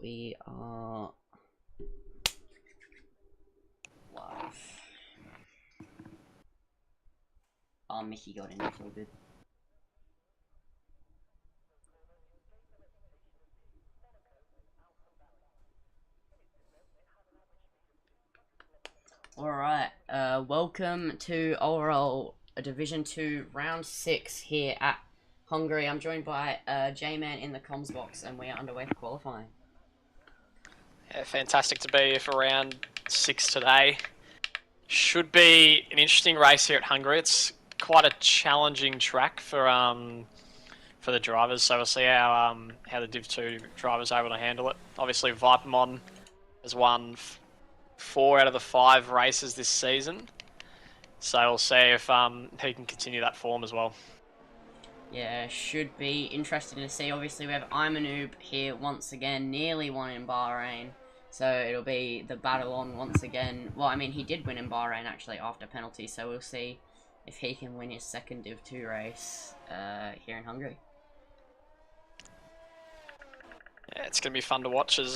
We are live. Oh, Mickey got in, it's all good. Alright, welcome to ORL Division 2 Round 6 here at Hungary. I'm joined by J-Man in the comms box, and we are underway for qualifying. Yeah, fantastic to be here for round 6 today. Should be an interesting race here at Hungary. It's quite a challenging track for the drivers, so we'll see how the Div 2 drivers are able to handle it. Obviously, Vipermon has won 4 out of the 5 races this season, so we'll see if he can continue that form as well. Yeah, should be interesting to see. Obviously, we have Imanoob here once again, nearly won in Bahrain. So it'll be the battle on once again. Well, I mean, he did win in Bahrain, actually, after penalty. So we'll see if he can win his second Div 2 race here in Hungary. Yeah, it's going to be fun to watch as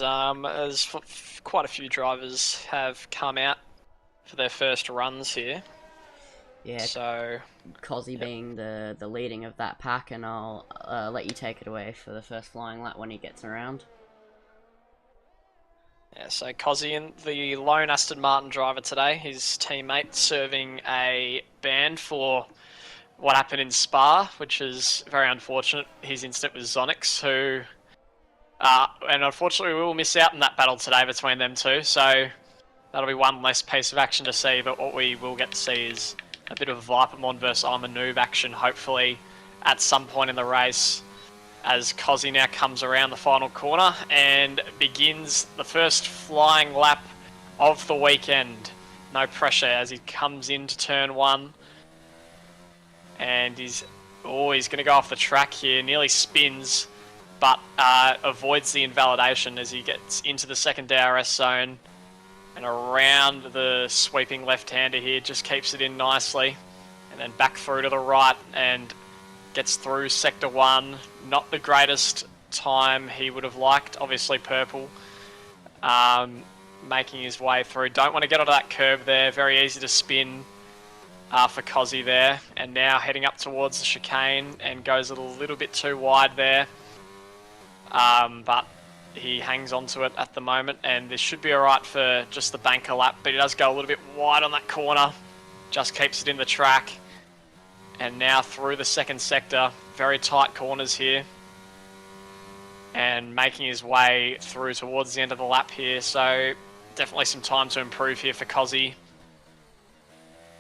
quite a few drivers have come out for their first runs here. Yeah, so Cozzy being the leading of that pack, and I'll let you take it away for the first flying lap when he gets around. Yeah, so Cozzy, the lone Aston Martin driver today, his teammate serving a ban for what happened in Spa, which is very unfortunate. His incident with Zonix, who, and unfortunately we will miss out on that battle today between them two, so that'll be one less piece of action to see, but what we will get to see is a bit of Vipermon versus Imanoob action, hopefully, at some point in the race, as Cozzy now comes around the final corner and begins the first flying lap of the weekend. No pressure as he comes into turn 1. And he's going to go off the track here, nearly spins, but avoids the invalidation as he gets into the second DRS zone. And around the sweeping left-hander here, just keeps it in nicely. And then back through to the right and gets through Sector 1. Not the greatest time he would have liked, obviously purple. Making his way through. Don't want to get onto that curb there. Very easy to spin for Cozzy there. And now heading up towards the chicane and goes a little bit too wide there. But he hangs onto it at the moment, and this should be alright for just the banker lap, but he does go a little bit wide on that corner. Just keeps it in the track. And now through the second sector, very tight corners here. And making his way through towards the end of the lap here, so definitely some time to improve here for Cozzy.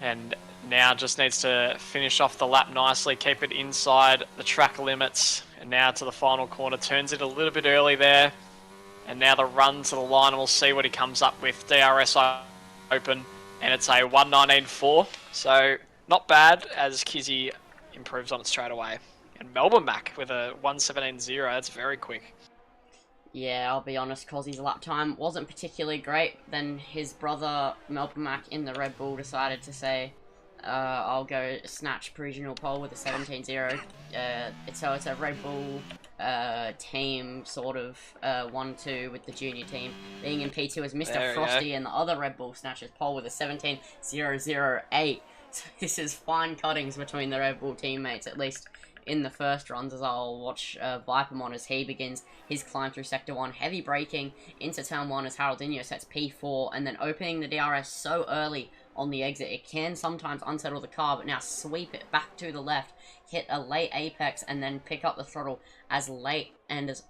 And now just needs to finish off the lap nicely, keep it inside the track limits. And now to the final corner, turns it a little bit early there. And now the run to the line, and we'll see what he comes up with. DRS open, and it's a 1:19.4. So not bad as Kizzy improves on it straight away. And Melbourne Mac with a 1:17.0. That's very quick. Yeah, I'll be honest, Cozzy's lap time wasn't particularly great. Then his brother, Melbourne Mac, in the Red Bull decided to say, I'll go snatch provisional pole with a 17.0. So it's a Red Bull team sort of 1-2 with the junior team. Being in P2 as Mr. Frosty, and the other Red Bull snatches pole with a 17.008. So this is fine cuttings between the Red Bull teammates, at least in the first runs, as I'll watch Vipermon as he begins his climb through Sector 1. Heavy braking into Turn 1 as Haroldinho sets P4, and then opening the DRS so early on the exit, it can sometimes unsettle the car, but now sweep it back to the left, hit a late apex, and then pick up the throttle as late and as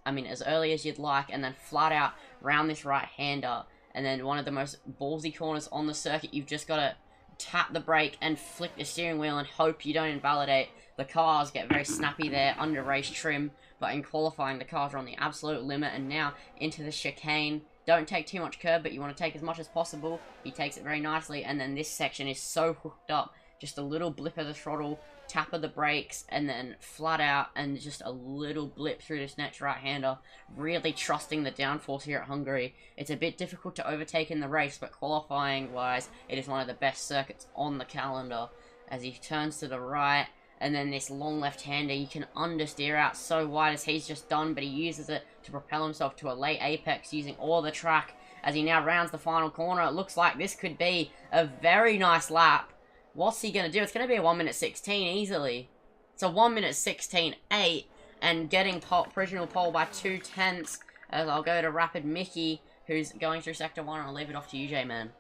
early as you'd like, and then flat out round this right-hander, and then one of the most ballsy corners on the circuit. You've just got to tap the brake and flick the steering wheel and hope you don't invalidate. The cars get very snappy there under race trim, but in qualifying the cars are on the absolute limit, and now into the chicane. Don't take too much curb, but you want to take as much as possible. He takes it very nicely, and then this section is so hooked up. Just a little blip of the throttle, tap of the brakes, and then flat out, and just a little blip through this next right-hander. Really trusting the downforce here at Hungary. It's a bit difficult to overtake in the race, but qualifying-wise, it is one of the best circuits on the calendar. As he turns to the right, and then this long left-hander you can understeer out so wide as he's just done, but he uses it to propel himself to a late apex using all the track as he now rounds the final corner. It looks like this could be a very nice lap. What's he going to do? It's going to be a 1 minute 16 easily. It's a 1 minute 16.8, and getting provisional pole by 2/10. As I'll go to Rapid Mickey, who's going through Sector 1, and I'll leave it off to you, J-Man.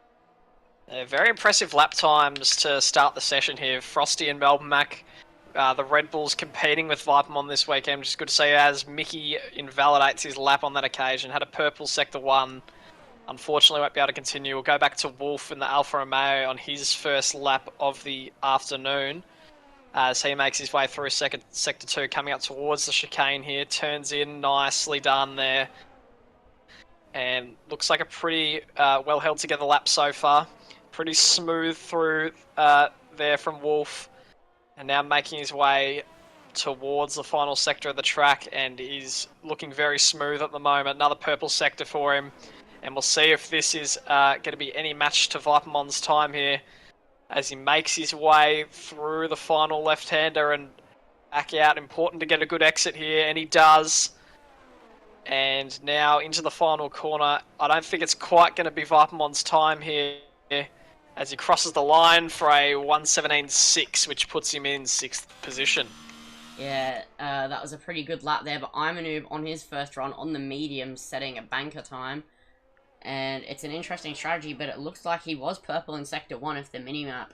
Very impressive lap times to start the session here. Frosty and Melbourne Mac, the Red Bulls competing with Vipermon this weekend, which is good to see as Mickey invalidates his lap on that occasion. Had a purple Sector 1. Unfortunately, won't be able to continue. We'll go back to Wolf in the Alfa Romeo on his first lap of the afternoon as he makes his way through Sector 2, coming up towards the chicane here. Turns in, nicely done there. And looks like a pretty well held together lap so far. Pretty smooth through there from Wolf. And now making his way towards the final sector of the track, and he's looking very smooth at the moment. Another purple sector for him. And we'll see if this is going to be any match to Vipermon's time here as he makes his way through the final left-hander and back out. Important to get a good exit here, and he does. And now into the final corner. I don't think it's quite going to be Vipermon's time here as he crosses the line for a 1:17.6, which puts him in 6th position. Yeah, that was a pretty good lap there, but Imanoob on his first run on the medium setting a banker time. And it's an interesting strategy, but it looks like he was purple in Sector 1 if the minimap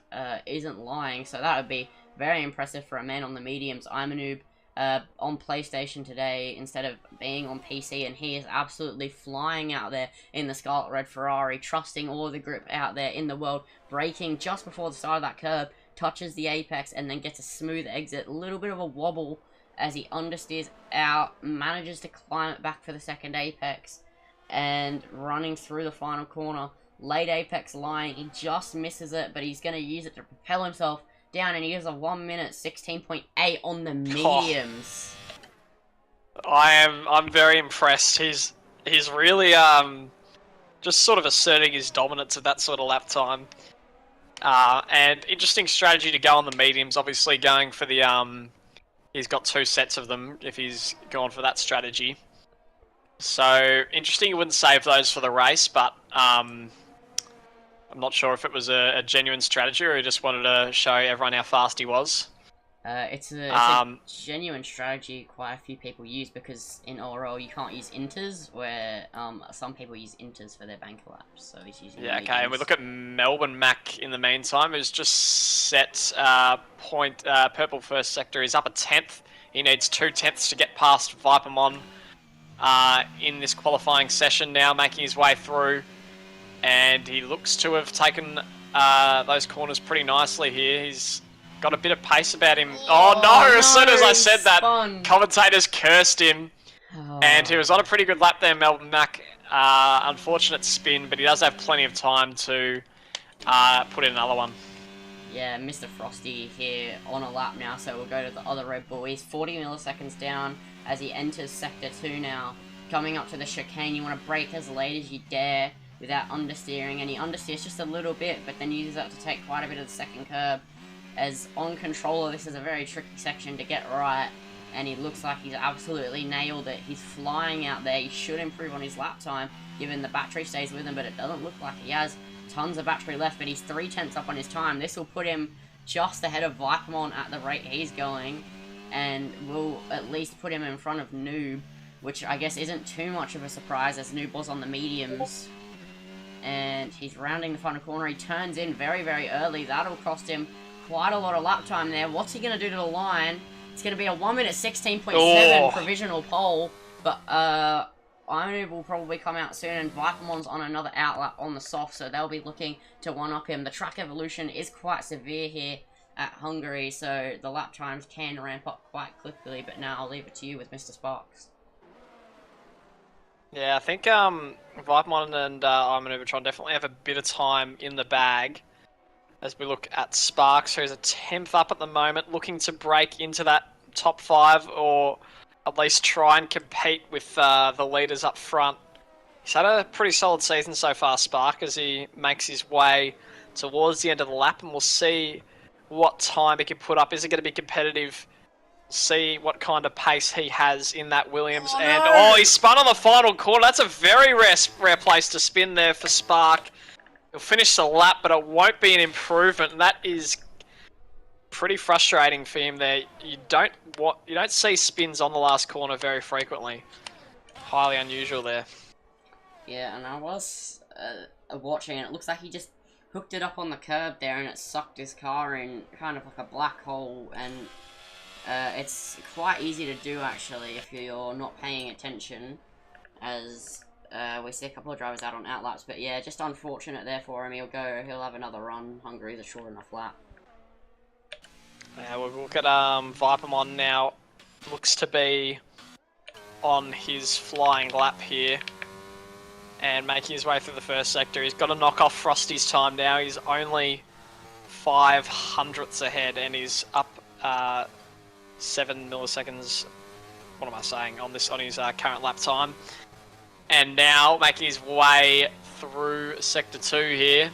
isn't lying, so that would be very impressive for a man on the mediums. Imanoob on PlayStation today instead of being on PC, and he is absolutely flying out there in the Scarlet Red Ferrari, trusting all the grip out there in the world, braking just before the start of that curb, touches the apex, and then gets a smooth exit. A little bit of a wobble as he understeers out, manages to climb it back for the second apex, and running through the final corner, late apex line, he just misses it, but he's going to use it to propel himself down, and he has a 1 minute 16.8 on the mediums. I'm very impressed. He's really just sort of asserting his dominance at that sort of lap time. And interesting strategy to go on the mediums, obviously going for the he's got 2 sets of them if he's gone for that strategy. So interesting he wouldn't save those for the race, but I'm not sure if it was a genuine strategy or he just wanted to show everyone how fast he was. It's a genuine strategy quite a few people use, because in ORL you can't use inters, where some people use inters for their banker laps, so he's using Yeah, mediums. okay, and we look at Melbourne Mac in the meantime, who's just set purple first sector. He's up a 10th. He needs 2/10 to get past Vipermon in this qualifying session now, making his way through. And he looks to have taken those corners pretty nicely here. He's got a bit of pace about him. Oh no, as soon as I said that, commentators cursed him. And he was on a pretty good lap there, Melbourne Mac. Unfortunate spin, but he does have plenty of time to put in another one. Yeah, Mr. Frosty here on a lap now, so we'll go to the other Red Bull. He's 40 milliseconds down as he enters Sector 2 now. Coming up to the chicane, you want to brake as late as you dare without understeering, and he understeers just a little bit, but then uses that to take quite a bit of the second curb. As on controller, this is a very tricky section to get right, and he looks like he's absolutely nailed it. He's flying out there. He should improve on his lap time, given the battery stays with him, but it doesn't look like he has tons of battery left, but he's 3/10 up on his time. This will put him just ahead of Vipermon at the rate he's going, and will at least put him in front of Noob, which I guess isn't too much of a surprise, as Noob was on the mediums. And he's rounding the final corner. He turns in very, very early. That'll cost him quite a lot of lap time there. What's he going to do to the line? It's going to be a 1 minute 16.7 provisional pole, but Imanoob will probably come out soon, and Vipermon's on another outlap on the soft, so they'll be looking to one-up him. The track evolution is quite severe here at Hungary, so the lap times can ramp up quite quickly, but now I'll leave it to you with Mr. Sparks. Yeah, I think Vipermon and Imanoob definitely have a bit of time in the bag. As we look at Sparks, who's a 10th up at the moment, looking to break into that top 5, or at least try and compete with the leaders up front. He's had a pretty solid season so far, Spark, as he makes his way towards the end of the lap, and we'll see what time he can put up. Is it going to be competitive? See what kind of pace he has in that Williams. Oh, and no! he spun on the final corner. That's a very rare place to spin there for Spark. He'll finish the lap, but it won't be an improvement. And that is pretty frustrating for him there. You don't see spins on the last corner very frequently. Highly unusual there. Yeah, and I was watching, and it looks like he just hooked it up on the curb there, and it sucked his car in kind of like a black hole, and it's quite easy to do, actually, if you're not paying attention, as we see a couple of drivers out on outlaps, but yeah, just unfortunate there for him. He'll have another run. Hungary's a short enough lap. Yeah, we'll look at Vipermon now. Looks to be on his flying lap here and making his way through the first sector. He's got to knock off Frosty's time now. He's only 0.05 ahead, and he's up 7 milliseconds. What am I saying on his current lap time? And now making his way through sector 2 here,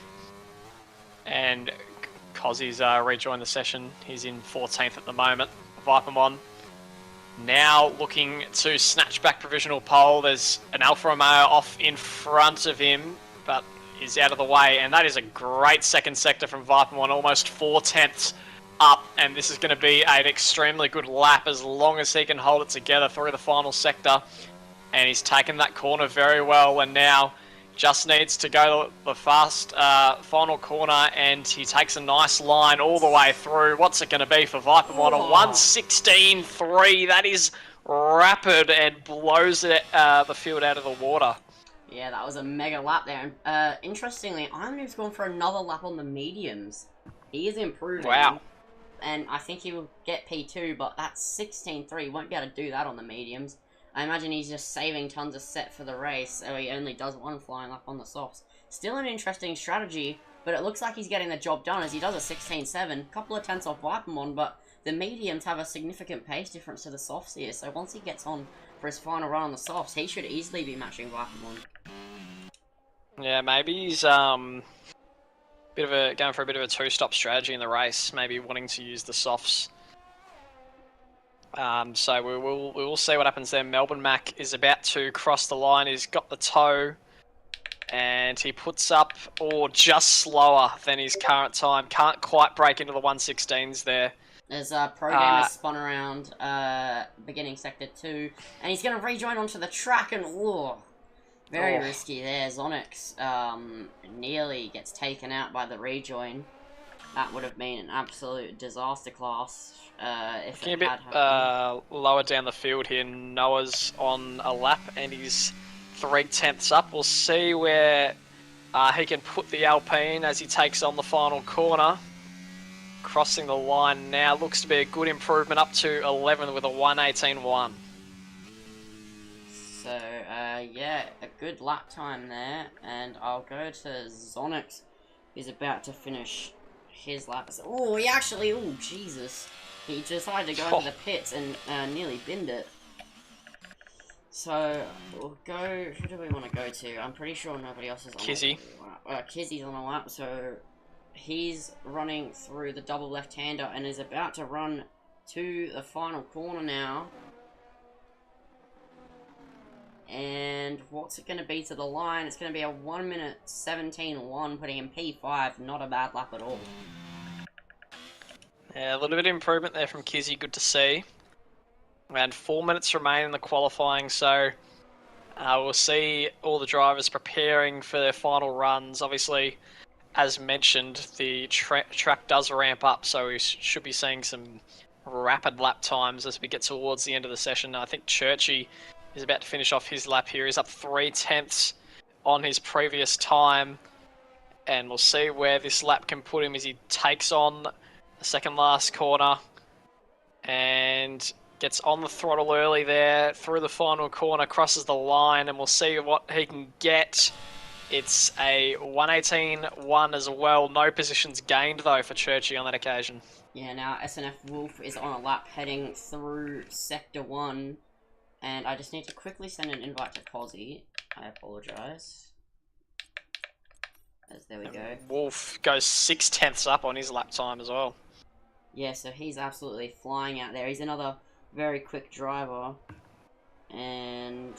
and Cozzy's rejoined the session. He's in 14th at the moment. Vipermon now looking to snatch back provisional pole. There's an Alfa Romeo off in front of him, but is out of the way. And that is a great second sector from Vipermon, almost 4/10 up. And this is going to be an extremely good lap as long as he can hold it together through the final sector. And he's taken that corner very well, and now just needs to go the fast final corner, and he takes a nice line all the way through. What's it going to be for Vipermon? A 1:16.3. That is rapid and blows it, the field out of the water. Yeah, that was a mega lap there. And interestingly, Imanuv's going for another lap on the mediums. He is improving. Wow. And I think he will get P2, but that's 16.3. Won't be able to do that on the mediums. I imagine he's just saving tons of set for the race, so he only does one flying lap on the softs. Still an interesting strategy, but it looks like he's getting the job done as he does a 16.7. Couple of tenths off Vipermon, but the mediums have a significant pace difference to the softs here, so once he gets on for his final run on the softs, he should easily be matching Vipermon. Yeah, maybe he's going for a bit of a two-stop strategy in the race, maybe wanting to use the softs. So we will see what happens there. Melbourne Mac is about to cross the line. He's got the toe, and he puts up just slower than his current time. Can't quite break into the 1:16s there. There's Pro Gamer spun around beginning sector 2, and he's going to rejoin onto the track, and very risky there. Zonix nearly gets taken out by the rejoin. That would have been an absolute disaster class if it had happened. Lower down the field here. Noah's on a lap and he's 0.3 up. We'll see where he can put the Alpine as he takes on the final corner. Crossing the line now. Looks to be a good improvement up to 11 with a 1:18.1. So, yeah, a good lap time there. And I'll go to Zonix. He's about to finish his lap. Jesus. He decided to go into the pits and nearly binned it. So, we'll go... Who do we want to go to? I'm pretty sure nobody else is on Kizzy. Kizzy's on a lap, so he's running through the double left-hander and is about to run to the final corner now. And what's it going to be to the line? It's going to be a 1:17.1, putting in P5. Not a bad lap at all. Yeah, a little bit of improvement there from Kizzy. Good to see. And 4 minutes remain in the qualifying, so we'll see all the drivers preparing for their final runs. Obviously, as mentioned, the track does ramp up, so we should be seeing some rapid lap times as we get towards the end of the session. I think Churchy is about to finish off his lap here. He's up 0.3 on his previous time. And we'll see where this lap can put him as he takes on the second last corner. And gets on the throttle early there, through the final corner, crosses the line, and we'll see what he can get. It's a 1:18.1 as well. No positions gained, though, for Churchy on that occasion. Yeah, now SNF Wolf is on a lap heading through Sector 1. And I just need to quickly send an invite to Cozzy. I apologise. There we go. Wolf goes 0.6 up on his lap time as well. Yeah, so he's absolutely flying out there. He's another very quick driver. And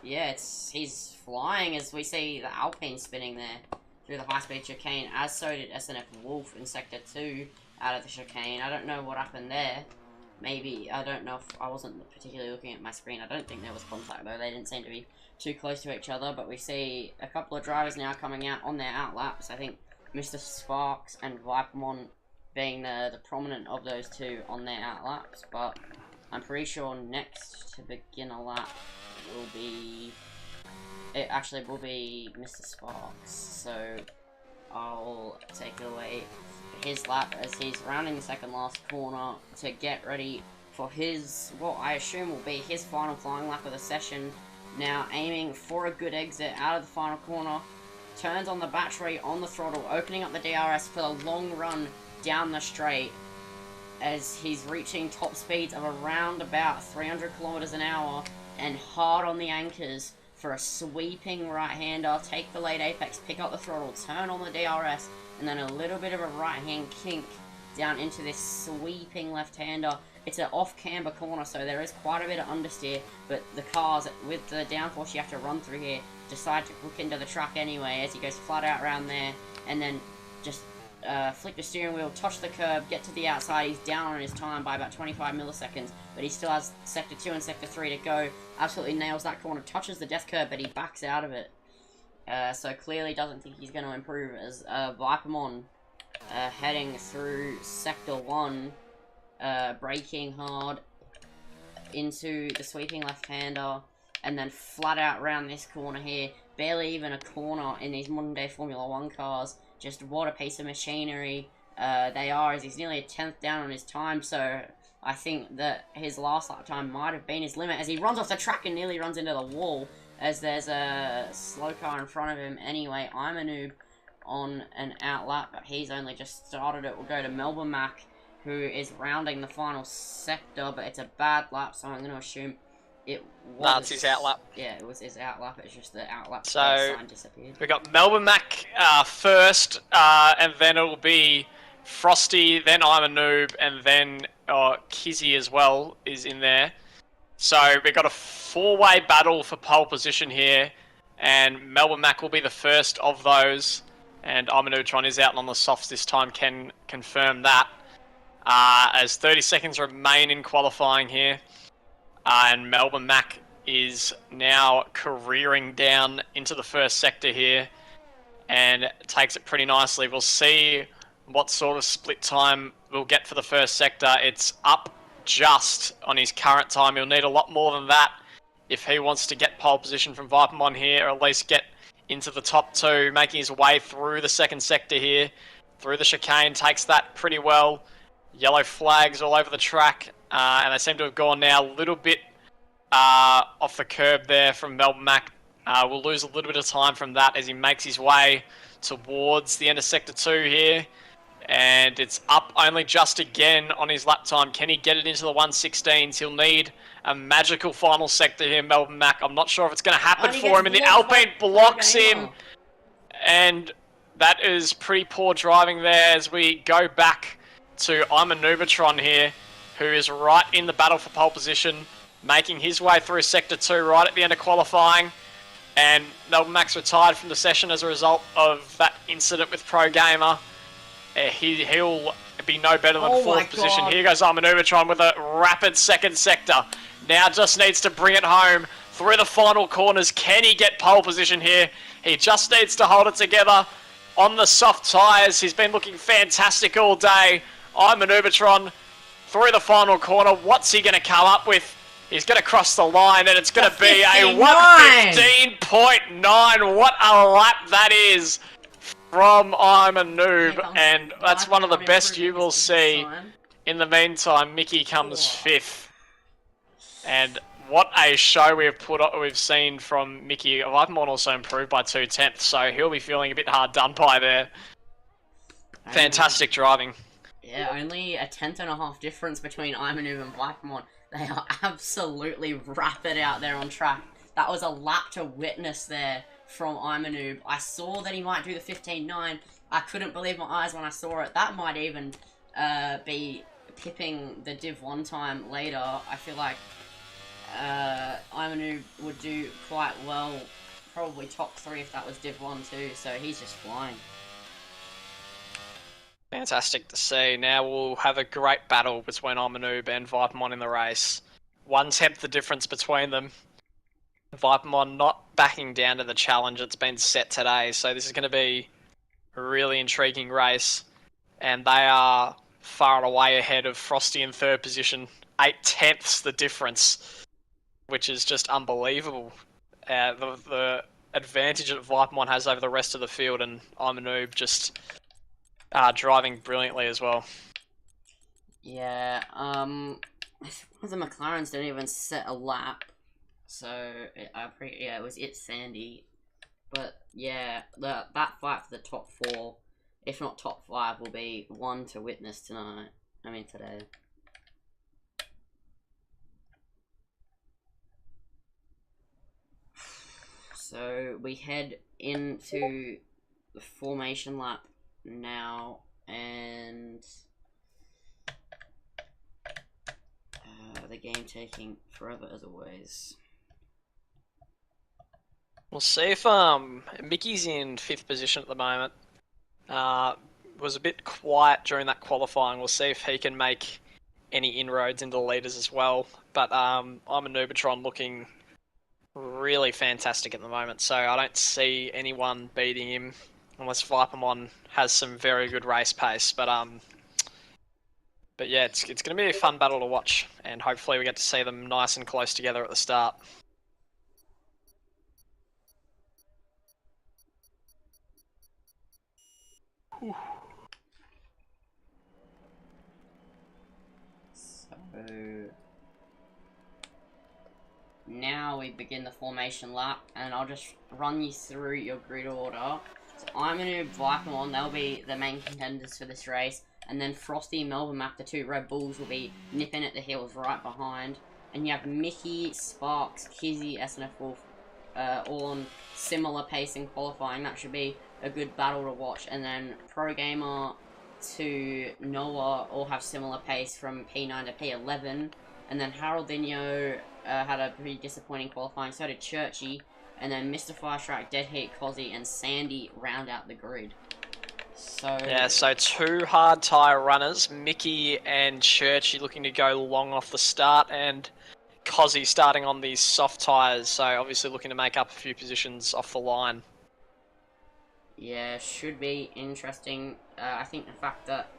yeah, he's flying as we see the Alpine spinning there through the high-speed chicane, as so did SNF Wolf in Sector 2 out of the chicane. I don't know what happened there. Maybe, I don't know if I wasn't particularly looking at my screen. I don't think there was contact though. They didn't seem to be too close to each other, but we see a couple of drivers now coming out on their outlaps. I think Mr. Sparks and Vipermon being the prominent of those two on their outlaps, but I'm pretty sure next to begin a lap will be... It actually will be Mr. Sparks, so I'll take away his lap as he's rounding the second last corner to get ready for his, what I assume will be his final flying lap of the session. Now aiming for a good exit out of the final corner, turns on the battery on the throttle, opening up the DRS for the long run down the straight as he's reaching top speeds of around about 300 kilometers an hour and hard on the anchors for a sweeping right-hander, take the late apex, pick up the throttle, turn on the DRS, and then a little bit of a right-hand kink down into this sweeping left-hander. It's an off-camber corner, so there is quite a bit of understeer, but the cars, with the downforce you have to run through here, decide to hook into the track anyway as he goes flat out around there, and then just flick the steering wheel, touch the curb, get to the outside. He's down on his time by about 25 milliseconds, but he still has Sector 2 and Sector 3 to go. Absolutely nails that corner, touches the death curb, but he backs out of it. So clearly doesn't think he's going to improve as Vipermon heading through Sector 1, braking hard into the sweeping left-hander, and then flat out round this corner here. Barely even a corner in these modern-day Formula 1 cars. Just what a piece of machinery they are, as he's nearly a 10th down on his time, so I think that his last lap time might have been his limit as he runs off the track and nearly runs into the wall as there's a slow car in front of him. Anyway, I'm a noob on an outlap, but he's only just started it. We'll go to Melbourne Mac, who is rounding the final sector, but it's a bad lap, so I'm going to assume it was... Nah, it's his outlap. Yeah, it was his outlap. It's just the outlap So, sign disappeared. we got Melbourne Mac first, and then it'll be Frosty, then I'm a noob, and then Kizzy as well is in there. So we got a four-way battle for pole position here, and Melbourne Mac will be the first of those. And I'm a Neutron is out on the softs this time, can confirm that. As 30 seconds remain in qualifying here. And Melbourne Mac is now careering down into the first sector here and takes it pretty nicely. We'll see what sort of split time we'll get for the first sector. It's up just on his current time. He'll need a lot more than that if he wants to get pole position from Vipermon here, or at least get into the top two, making his way through the second sector here. Through the chicane, takes that pretty well. Yellow flags all over the track. And they seem to have gone now a little bit off the curb there from Melbourne Mac. We'll lose a little bit of time from that as he makes his way towards the end of Sector 2 here. And it's up only just again on his lap time. Can he get it into the 116s? He'll need a magical final sector here, Melbourne Mac. I'm not sure if it's going to happen for him. And the Alpine blocks him. And that is pretty poor driving there as we go back to I'm a Nubatron here, who is right in the battle for pole position, making his way through Sector 2 right at the end of qualifying. And Melbourne Mac's retired from the session as a result of that incident with Pro Gamer. He'll be no better than fourth position. Here goes I'm a Nubatron with a rapid second sector. Now just needs to bring it home through the final corners. Can he get pole position here? He just needs to hold it together on the soft tyres. He's been looking fantastic all day. I'm a Nubatron through the final corner. What's he going to come up with? He's going to cross the line, and it's going to be a 1:15.9. What a lap that is from I'm a Noob, and that's one of the best you will see. In the meantime, Mickey comes fifth. And what a show we've seen from Mickey. Vipermon also improved by 2/10, so he'll be feeling a bit hard done by there. Fantastic driving. Yeah, only a 10th difference between Imanoob and Vipermon. They are absolutely rapid out there on track. That was a lap to witness there from Imanoob. I saw that he might do the 15.9. I couldn't believe my eyes when I saw it. That might even be pipping the Div 1 time later, I feel like Imanu would do quite well, probably top 3 if that was Div 1 too, so he's just flying. Fantastic to see. Now we'll have a great battle between Imanoob and Vipermon in the race. 1/10 the difference between them. Vipermon not backing down to the challenge that's been set today, so this is going to be a really intriguing race. And they are far and away ahead of Frosty in 3rd position. 8/10 the difference, which is just unbelievable. The advantage that Vipermon has over the rest of the field, and Imanoob just driving brilliantly as well. Yeah, the McLarens didn't even set a lap, so it was Sandy. But yeah, that fight for the top 4, if not top 5, will be one to witness tonight. I mean today. So we head into the formation lap now, and the game taking forever as always. We'll see if Mickey's in 5th position at the moment. Was a bit quiet during that qualifying. We'll see if he can make any inroads into the leaders as well. But I'm a Nubatron looking really fantastic at the moment, so I don't see anyone beating him unless Vipermon has some very good race pace. But yeah, it's going to be a fun battle to watch, and hopefully we get to see them nice and close together at the start. So now we begin the formation lap, and I'll just run you through your grid order. So Imanu, Vipermon, they'll be the main contenders for this race, and then Frosty, Melbourne Mac, the 2 Red Bulls, will be nipping at the heels right behind. And you have Mickey, Sparks, Kizzy, SNF Wolf, all on similar pace in qualifying. That should be a good battle to watch. And then Pro Gamer to Noah all have similar pace from P9 to P11. And then Haroldinho had a pretty disappointing qualifying, so did Churchy. And then Mr. Firestrike, Dead Heat, Cozzy, and Sandy round out the grid. So yeah, so 2 hard tyre runners, Mickey and Churchy looking to go long off the start, and Cozzy starting on these soft tyres, so obviously looking to make up a few positions off the line. Yeah, should be interesting. I think the fact that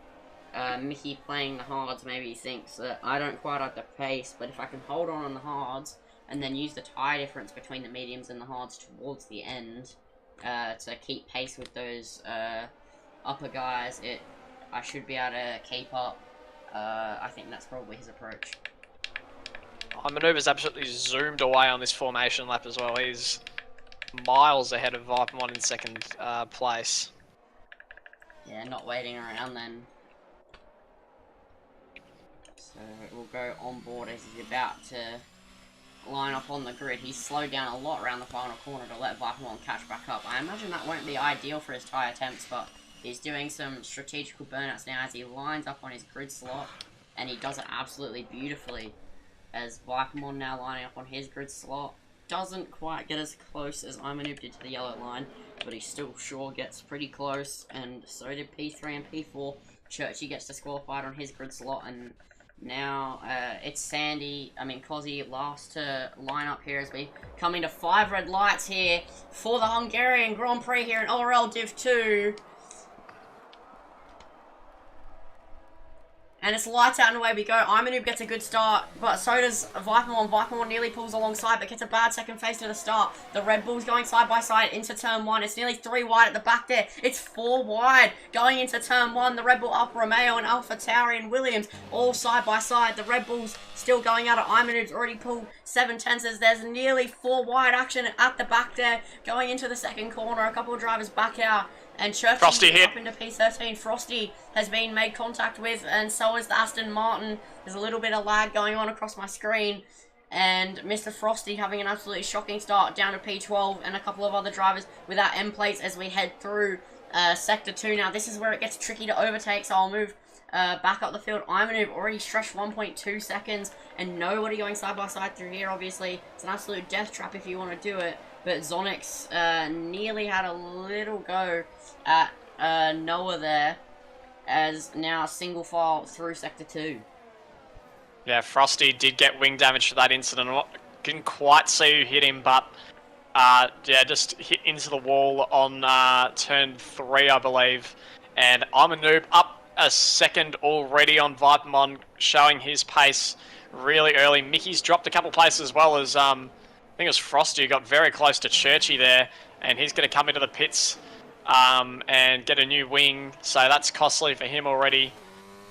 Mickey playing the hards maybe thinks that I don't quite have the pace, but if I can hold on the hards and then use the tyre difference between the mediums and the hards towards the end to keep pace with those upper guys, I should be able to keep up. I think that's probably his approach. Maneuver's absolutely zoomed away on this formation lap as well. He's miles ahead of Vipermon in 2nd place. Yeah, not waiting around then. So we'll go on board as he's about to line up on the grid. He's slowed down a lot around the final corner to let Vipermon catch back up. I imagine that won't be ideal for his tyre attempts, but he's doing some strategical burnouts now as he lines up on his grid slot, and he does it absolutely beautifully. As Vipermon now lining up on his grid slot. Doesn't quite get as close as Imanoop did to the yellow line, but he still sure gets pretty close, and so did P3 and P4. Churchy gets disqualified on his grid slot, and now it's Cozzy last to line up here as we come into 5 red lights here for the Hungarian Grand Prix here in ORL Div 2. And it's lights out and away we go. Imanoop gets a good start, but so does Vipermon. Vipermon nearly pulls alongside, but gets a bad second phase to the start. The Red Bulls going side by side into turn 1. It's nearly 3 wide at the back there. It's 4 wide going into turn 1. The Red Bull Alfa Romeo and Alpha Tauri and Williams all side by side. The Red Bulls still going out. Imanoop's already pulled 7 tenths. There's nearly 4 wide action at the back there. Going into the 2nd corner. A couple of drivers back out. And Churchy up into P13. Frosty has been made contact with, and so is the Aston Martin. There's a little bit of lag going on across my screen. And Mr. Frosty having an absolutely shocking start down to P12, and a couple of other drivers without M plates as we head through Sector 2 now. This is where it gets tricky to overtake, so I'll move back up the field. Ivanov already stretched 1.2 seconds, and nobody going side by side through here, obviously. It's an absolute death trap if you want to do it, but Zonix nearly had a little go at Noah there, as now single file through Sector 2. Yeah, Frosty did get wing damage for that incident. Didn't quite see who hit him, but yeah, just hit into the wall on turn 3, I believe. And I'm a noob up a second already on Vipermon, showing his pace really early. Mickey's dropped a couple places as well as, I think it was Frosty who got very close to Churchy there. And he's going to come into the pits and get a new wing. So that's costly for him already.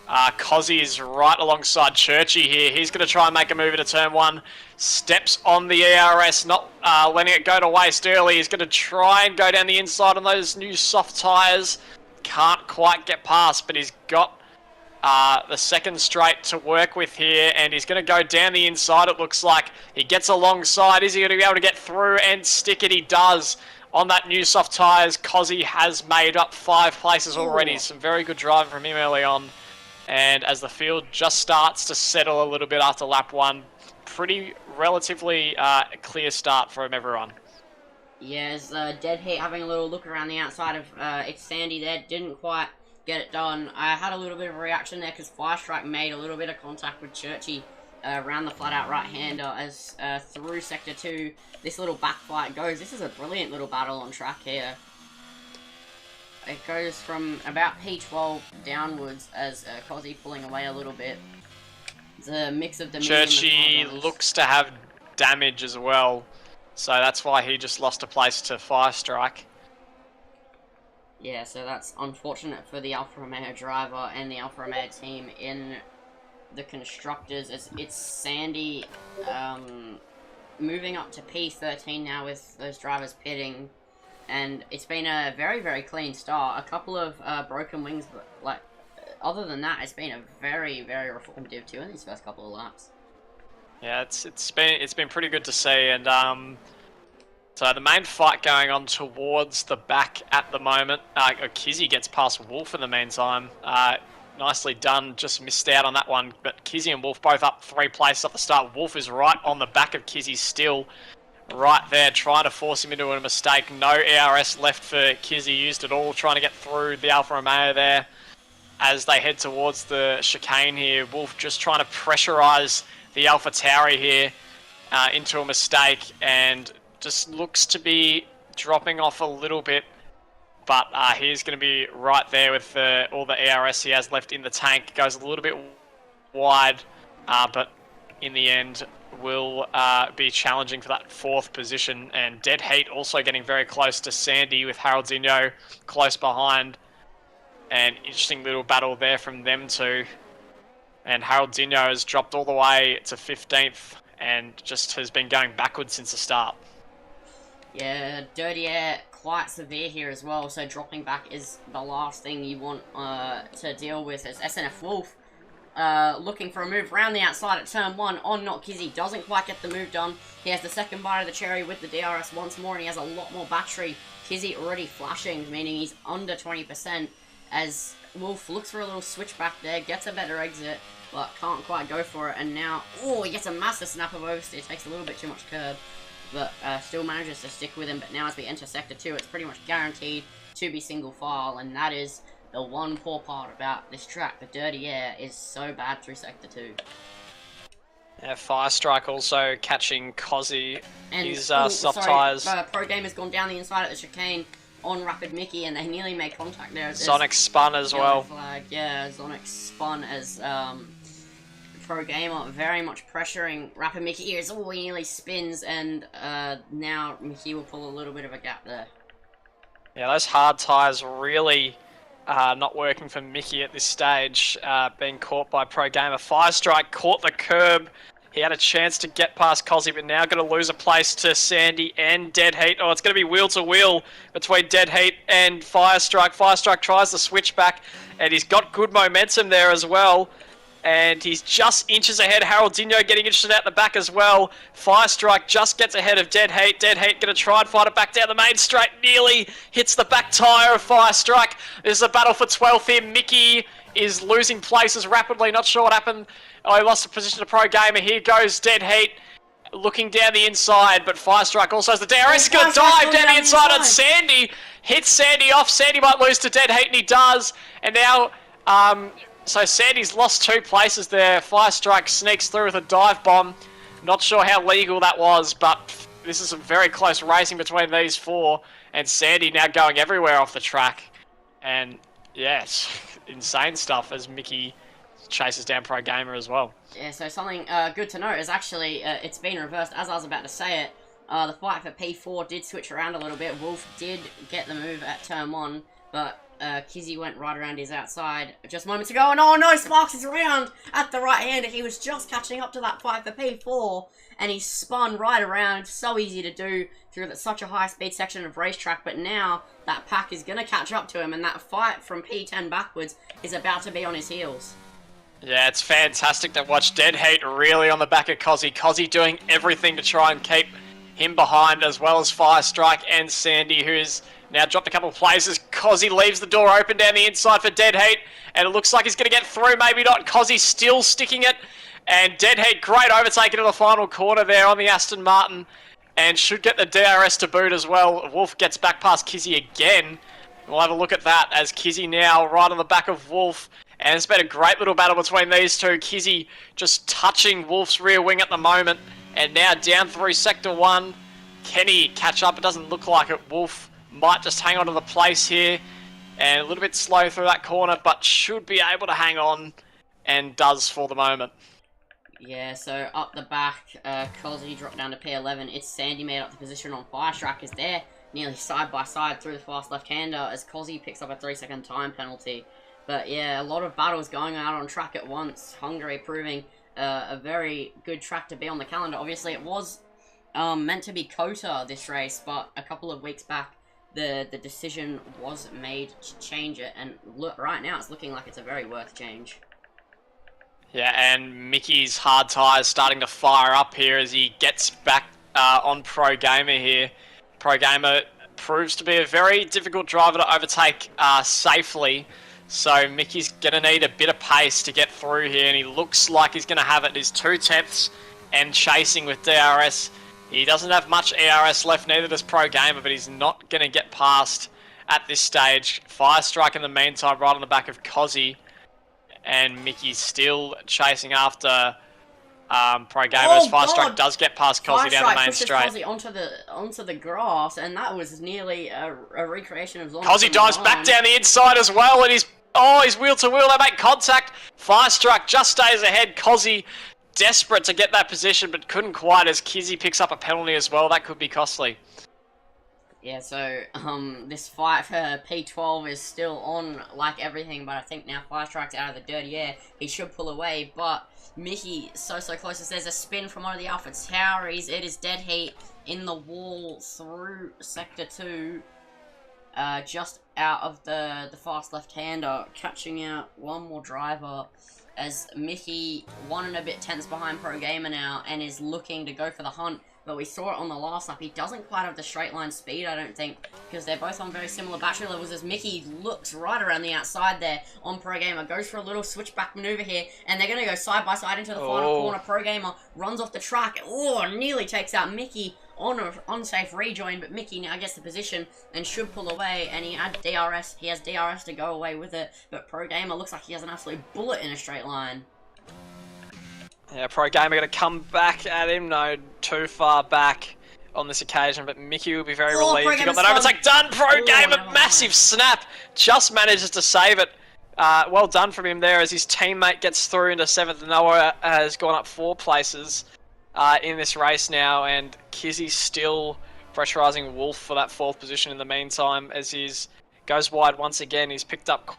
Cozzy is right alongside Churchy here. He's going to try and make a move into turn 1. Steps on the ERS, not letting it go to waste early. He's going to try and go down the inside on those new soft tyres. Can't quite get past, but he's got the second straight to work with here, and he's going to go down the inside, it looks like. He gets alongside. Is he going to be able to get through and stick it? He does. On that new soft tyres, Cozzy has made up 5 places already. Some very good driving from him early on. And as the field just starts to settle a little bit after lap 1, pretty relatively clear start from everyone. Yeah, as Dead Heat having a little look around the outside of it's Sandy there, didn't quite get it done. I had a little bit of a reaction there because Firestrike made a little bit of contact with Churchy around the flat-out right-hander as through Sector 2 this little backfight goes. This is a brilliant little battle on track here. It goes from about P12 downwards as Cozzy pulling away a little bit. It's a mix of Dominion. Churchy looks to have damage as well, so that's why he just lost a place to Firestrike. Yeah, so that's unfortunate for the Alfa Romeo driver and the Alfa Romeo team in the constructors. It's Sandy moving up to P13 now with those drivers pitting. And it's been a very, very clean start. A couple of broken wings, but like other than that, it's been a very, very reformative too in these first couple of laps. Yeah, it's been pretty good to see, and so the main fight going on towards the back at the moment. Kizzy gets past Wolf in the meantime. Nicely done, just missed out on that one. But Kizzy and Wolf both up 3 places off the start. Wolf is right on the back of Kizzy still. Right there, trying to force him into a mistake. No ERS left for Kizzy, used it all, trying to get through the Alfa Romeo there as they head towards the chicane here. Wolf just trying to pressurise the Alpha Tauri here into a mistake, and just looks to be dropping off a little bit. But he's going to be right there with all the ERS he has left in the tank. Goes a little bit wide, but in the end will be challenging for that 4th position. And Dead Heat also getting very close to Sandy with Harold Zinho close behind. An interesting little battle there from them two. And Harold Zinho has dropped all the way to 15th and just has been going backwards since the start. Yeah, dirty air quite severe here as well, so dropping back is the last thing you want to deal with as SNF Wolf. Looking for a move around the outside at turn 1 on Not Kizzy. Doesn't quite get the move done. He has the second bite of the cherry with the DRS once more, and he has a lot more battery. Kizzy already flashing, meaning he's under 20%, as Wolf looks for a little switchback there, gets a better exit, but can't quite go for it. And now, oh, he gets a massive snap of oversteer. Takes a little bit too much curb, but still manages to stick with him. But now as we enter Sector 2, it's pretty much guaranteed to be single file, and that is the one poor part about this track. The dirty air is so bad through Sector 2. Yeah, Firestrike also catching Cozzy. His soft tyres. Pro Game has gone down the inside at the chicane on Rapid Mickey, and they nearly made contact there. Sonic spun as well. Flag. Yeah, Sonic spun as Pro Gamer very much pressuring Rapid Mickey here. Oh, he nearly spins, and now Mickey will pull a little bit of a gap there. Yeah, those hard tyres really not working for Mickey at this stage, being caught by Pro Gamer. Firestrike caught the curb. He had a chance to get past Cozzy, but now going to lose a place to Sandy and Dead Heat. Oh, it's going to be wheel to wheel between Dead Heat and Firestrike. Firestrike tries to switch back, and he's got good momentum there as well. and he's just inches ahead. Haroldinho getting interested out the back as well. Firestrike just gets ahead of Dead Heat. Dead Heat going to try and fight it back down the main straight. Nearly hits the back tyre of Firestrike. There's a battle for 12th here. Mickey is losing places rapidly. Not sure what happened. Oh, he lost the position to Pro Gamer. Here goes Dead Heat. Looking down the inside, but Firestrike also has the DRS. He's going to dive down the inside on Sandy. Hits Sandy off. Sandy might lose to Dead Heat, and he does. And now, so Sandy's lost 2 places there. Firestrike sneaks through with a dive bomb. Not sure how legal that was, but this is some very close racing between these 4. And Sandy now going everywhere off the track. And, yes, insane stuff as Mickey chases down Pro Gamer as well. Yeah, so something good to note is actually it's been reversed. As I was about to say it, the fight for P4 did switch around a little bit. Wolf did get the move at turn 1, but Kizzy went right around his outside just moments ago, and oh no, Sparks is around at the right hander. He was just catching up to that fight for P4, and he spun right around. So easy to do through such a high speed section of racetrack, but now that pack is going to catch up to him, and that fight from P10 backwards is about to be on his heels. Yeah, it's fantastic to watch Dead Heat really on the back of Cozzy. Cozzy doing everything to try and keep him behind, as well as Firestrike and Sandy, who's now dropped a couple of places. Cozzy leaves the door open down the inside for Dead Heat, and it looks like he's going to get through, maybe not. Cozzy still sticking it, and Dead Heat, great overtake into the final corner there on the Aston Martin, and should get the DRS to boot as well. Wolf gets back past Kizzy again. We'll have a look at that as Kizzy now right on the back of Wolf. And it's been a great little battle between these two. Kizzy just touching Wolf's rear wing at the moment. And now down through Sector 1. Kenny catch up. It doesn't look like it. Wolf might just hang on to the place here. And a little bit slow through that corner, but should be able to hang on. And does for the moment. Yeah, so up the back, Cozzy dropped down to P11. It's Sandy made up the position on Firestrike is there. Nearly side by side through the fast left-hander as Cozzy picks up a 3-second time penalty. But yeah, a lot of battles going out on track at once. Hungary proving a very good track to be on the calendar. Obviously, it was meant to be COTA this race, but a couple of weeks back, the decision was made to change it. And look, right now, it's looking like it's a very worth change. Yeah, and Mickey's hard tyres starting to fire up here as he gets back on Pro Gamer here. Pro Gamer proves to be a very difficult driver to overtake safely. So Mickey's going to need a bit of pace to get through here, and he looks like he's going to have it. He's 2/10 and chasing with DRS. He doesn't have much ERS left, neither does Pro Gamer, but he's not going to get past at this stage. Firestrike in the meantime right on the back of Cozzy, and Mickey's still chasing after Pro Gamer's. Firestrike does get past Cozzy down the main straight. Cozzy onto the grass, and that was nearly a recreation of Zonda. Cozzy dives back down the inside as well, and he's wheel to wheel. They make contact. Firestrike just stays ahead. Cozzy desperate to get that position, but couldn't quite as Kizzy picks up a penalty as well. That could be costly. Yeah, so this fight for P12 is still on like everything, but I think now Firestrike's out of the dirty air. He should pull away, but Mickey so close as there's a spin from one of the Alpha Tauris. It is Dead Heat in the wall through Sector 2. Just out of the fast left-hander, catching out one more driver as Mickey, 1 and a bit tenths behind Pro Gamer now, and is looking to go for the hunt. But we saw it on the last lap. He doesn't quite have the straight line speed, I don't think, because they're both on very similar battery levels as Mickey looks right around the outside there on Pro Gamer. Goes for a little switchback maneuver here, and they're going to go side by side into the final corner. Pro Gamer runs off the track. Oh, nearly takes out Mickey on an unsafe rejoin, but Mickey now gets the position and should pull away, and he had DRS. He has DRS to go away with it, but Pro Gamer looks like he has an absolute bullet in a straight line. Yeah, Pro Gamer going to come back at him. No, too far back on this occasion, but Mickey will be very relieved. He got that overtake done. Pro Gamer, massive snap. Just manages to save it. Well done from him there as his teammate gets through into 7th. Noah has gone up 4 places in this race now, and Kizzy's still pressurising Wolf for that 4th position in the meantime as he goes wide once again. He's picked up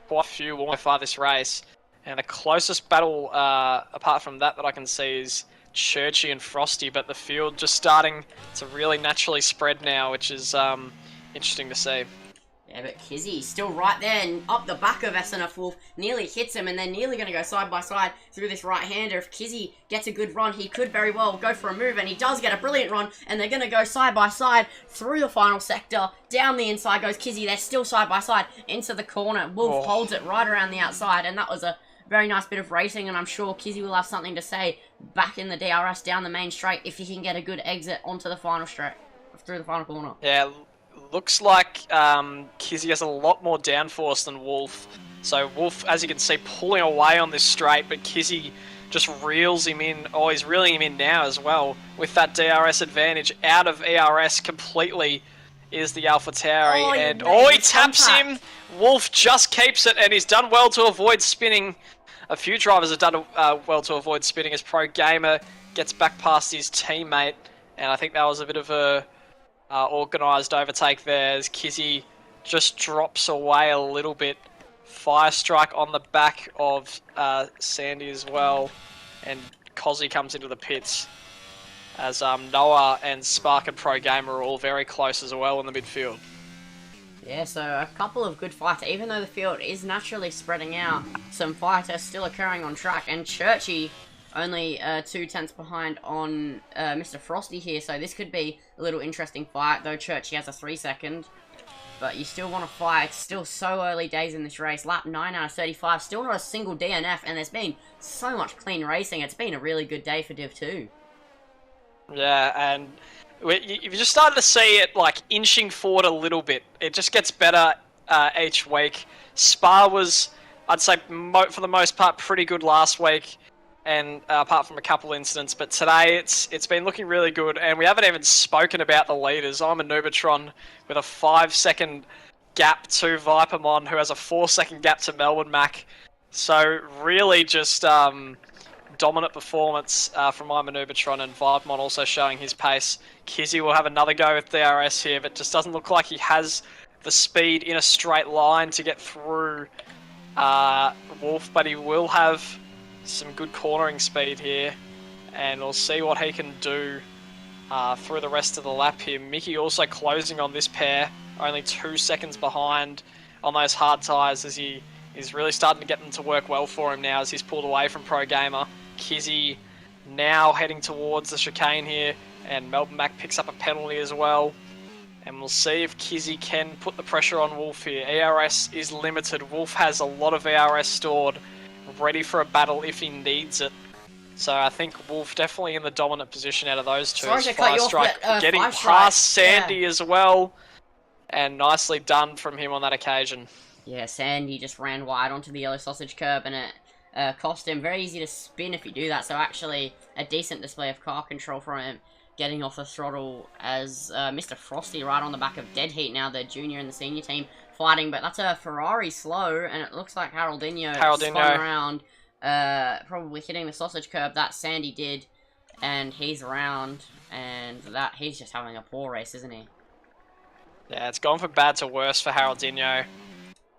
quite a few so far this race. And the closest battle, apart from that I can see, is Churchy and Frosty, but the field just starting to really naturally spread now, which is interesting to see. Yeah, but Kizzy's still right there and up the back of SNF Wolf, nearly hits him, and they're nearly going to go side by side through this right-hander. If Kizzy gets a good run, he could very well go for a move, and he does get a brilliant run, and they're going to go side by side through the final sector. Down the inside goes Kizzy, they're still side by side into the corner. Wolf holds it right around the outside, and that was a very nice bit of racing, and I'm sure Kizzy will have something to say back in the DRS down the main straight if he can get a good exit onto the final straight, through the final corner. Yeah, looks like Kizzy has a lot more downforce than Wolf. So Wolf, as you can see, pulling away on this straight, but Kizzy just reels him in. Oh, he's reeling him in now as well with that DRS advantage. Out of ERS completely is the AlphaTauri, and he taps him. Wolf just keeps it, and he's done well to avoid spinning. A few drivers have done well to avoid spinning as Pro Gamer gets back past his teammate, and I think that was a bit of a organised overtake there as Kizzy just drops away a little bit. Fire strike on the back of Sandy as well, and Cozzy comes into the pits as Noah and Spark and Pro Gamer are all very close as well in the midfield. Yeah, so a couple of good fights. Even though the field is naturally spreading out, some fights are still occurring on track, and Churchy only 2 tenths behind on Mr. Frosty here, so this could be a little interesting fight, though Churchy has a 3-second. But you still want to fight. It's still so early days in this race. Lap 9 out of 35, still not a single DNF, and there's been so much clean racing. It's been a really good day for Div 2. Yeah, and you just started to see it like inching forward a little bit. It just gets better each week. Spa was, I'd say, for the most part, pretty good last week, and apart from a couple incidents. But today, it's been looking really good, and we haven't even spoken about the leaders. I'm a Nubatron with a 5-second gap to Vipermon, who has a 4-second gap to Melbourne Mac. So really just dominant performance from I'm a Nubatron, and Vipermon also showing his pace. Kizzy will have another go with DRS here, but just doesn't look like he has the speed in a straight line to get through Wolf, but he will have some good cornering speed here, and we'll see what he can do through the rest of the lap here. Mickey also closing on this pair, only 2 seconds behind on those hard tyres, as he is really starting to get them to work well for him now as he's pulled away from Pro Gamer. Kizzy now heading towards the chicane here, and Melbourne Mac picks up a penalty as well. And we'll see if Kizzy can put the pressure on Wolf here. ERS is limited. Wolf has a lot of ERS stored, ready for a battle if he needs it. So I think Wolf definitely in the dominant position out of those two. Sorry to cut you off, but, getting past Sandy as well. And nicely done from him on that occasion. Yeah, Sandy just ran wide onto the yellow sausage curb, and it cost him. Very easy to spin if you do that, so actually a decent display of car control from him, getting off the throttle as Mr. Frosty right on the back of Dead Heat now, the junior and the senior team fighting, but that's a Ferrari slow, and it looks like Haroldinho spun around, probably hitting the sausage curb. That Sandy did, and he's around, and he's just having a poor race, isn't he? Yeah, it's gone from bad to worse for Haroldinho.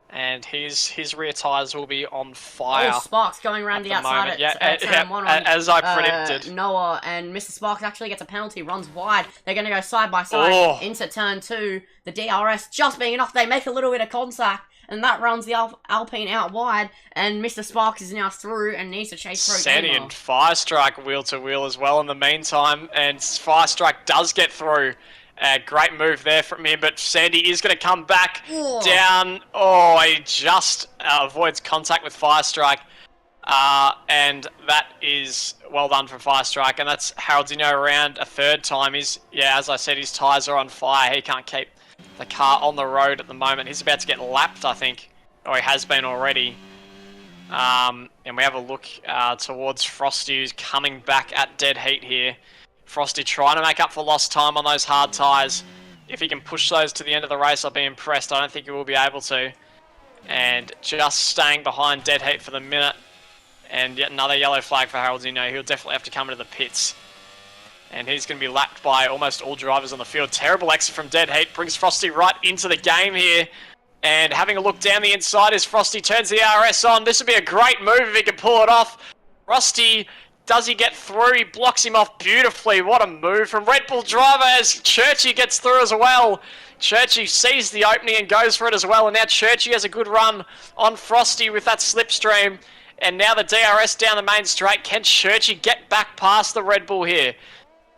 And his rear tyres will be on fire. Oh, Sparks going around the outside at turn 1 on, as I predicted. Noah, and Mr. Sparks actually gets a penalty, runs wide. They're going to go side by side into turn 2. The DRS just being enough. They make a little bit of contact, and that runs the Alpine out wide. And Mr. Sparks is now through and needs to chase Pro Gamer. Sandy and Firestrike wheel to wheel as well in the meantime, and Firestrike does get through. Great move there from him, but Sandy is going to come back down. Oh, he just avoids contact with Firestrike. And that is well done from Firestrike. And that's Haroldinho around a third time. As I said, his tyres are on fire. He can't keep the car on the road at the moment. He's about to get lapped, I think. Or he has been already. And we have a look towards Frosty, who's coming back at dead heat here. Frosty trying to make up for lost time on those hard tyres. If he can push those to the end of the race, I'll be impressed. I don't think he will be able to. And just staying behind dead heat for the minute. And yet another yellow flag for Haroldinho. He'll definitely have to come into the pits. And he's going to be lapped by almost all drivers on the field. Terrible exit from dead heat. Brings Frosty right into the game here. And having a look down the inside as Frosty turns the RS on. This would be a great move if he can pull it off. Frosty Does he get through? He blocks him off beautifully. What a move from Red Bull driver as Churchy gets through as well. Churchy sees the opening and goes for it as well. And now Churchy has a good run on Frosty with that slipstream. And now the DRS down the main straight. Can Churchy get back past the Red Bull here?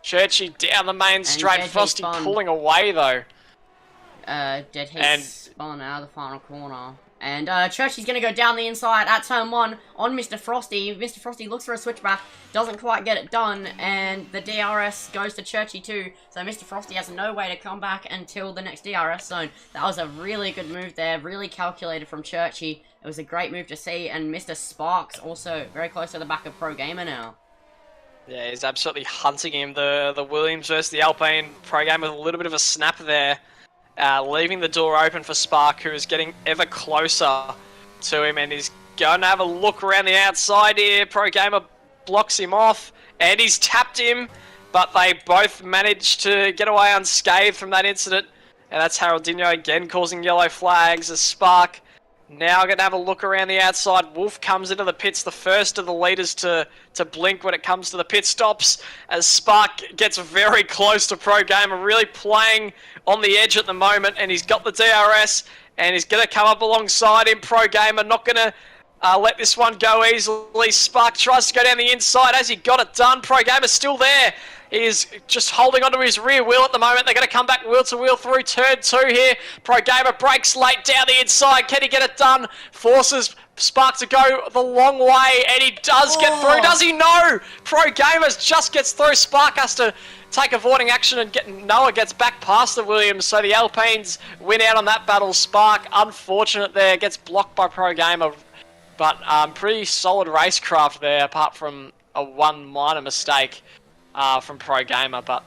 Churchy down the main straight. Frosty pulling away though. Dead Heat spun out of the final corner. And Churchy's going to go down the inside at turn 1 on Mr. Frosty. Mr. Frosty looks for a switchback, doesn't quite get it done, and the DRS goes to Churchy too. So Mr. Frosty has no way to come back until the next DRS zone. That was a really good move there, really calculated from Churchy. It was a great move to see, and Mr. Sparks also very close to the back of Pro Gamer now. Yeah, he's absolutely hunting him. The Williams versus the Alpine Pro Gamer with a little bit of a snap there. Leaving the door open for Spark, who is getting ever closer to him, and he's going to have a look around the outside here. Pro Gamer blocks him off, and he's tapped him, but they both managed to get away unscathed from that incident. And that's Haroldinho again causing yellow flags as Spark now going to have a look around the outside. Wolf comes into the pits, the first of the leaders to blink when it comes to the pit stops, as Spark gets very close to Pro Gamer, really playing on the edge at the moment, and he's got the DRS, and he's going to come up alongside him. Pro Gamer not going to let this one go easily. Spark tries to go down the inside. Has he got it done? Pro Gamer's still there. He is just holding onto his rear wheel at the moment. They're going to come back wheel to wheel through turn 2 here. Pro Gamer breaks late down the inside. Can he get it done? Forces Spark to go the long way, and he does get through. Does he? No! Pro Gamer just gets through. Spark has to take avoiding action, and Noah gets back past the Williams, so the Alpines win out on that battle. Spark, unfortunate there, gets blocked by Pro Gamer, but pretty solid racecraft there, apart from a one minor mistake from Pro Gamer, but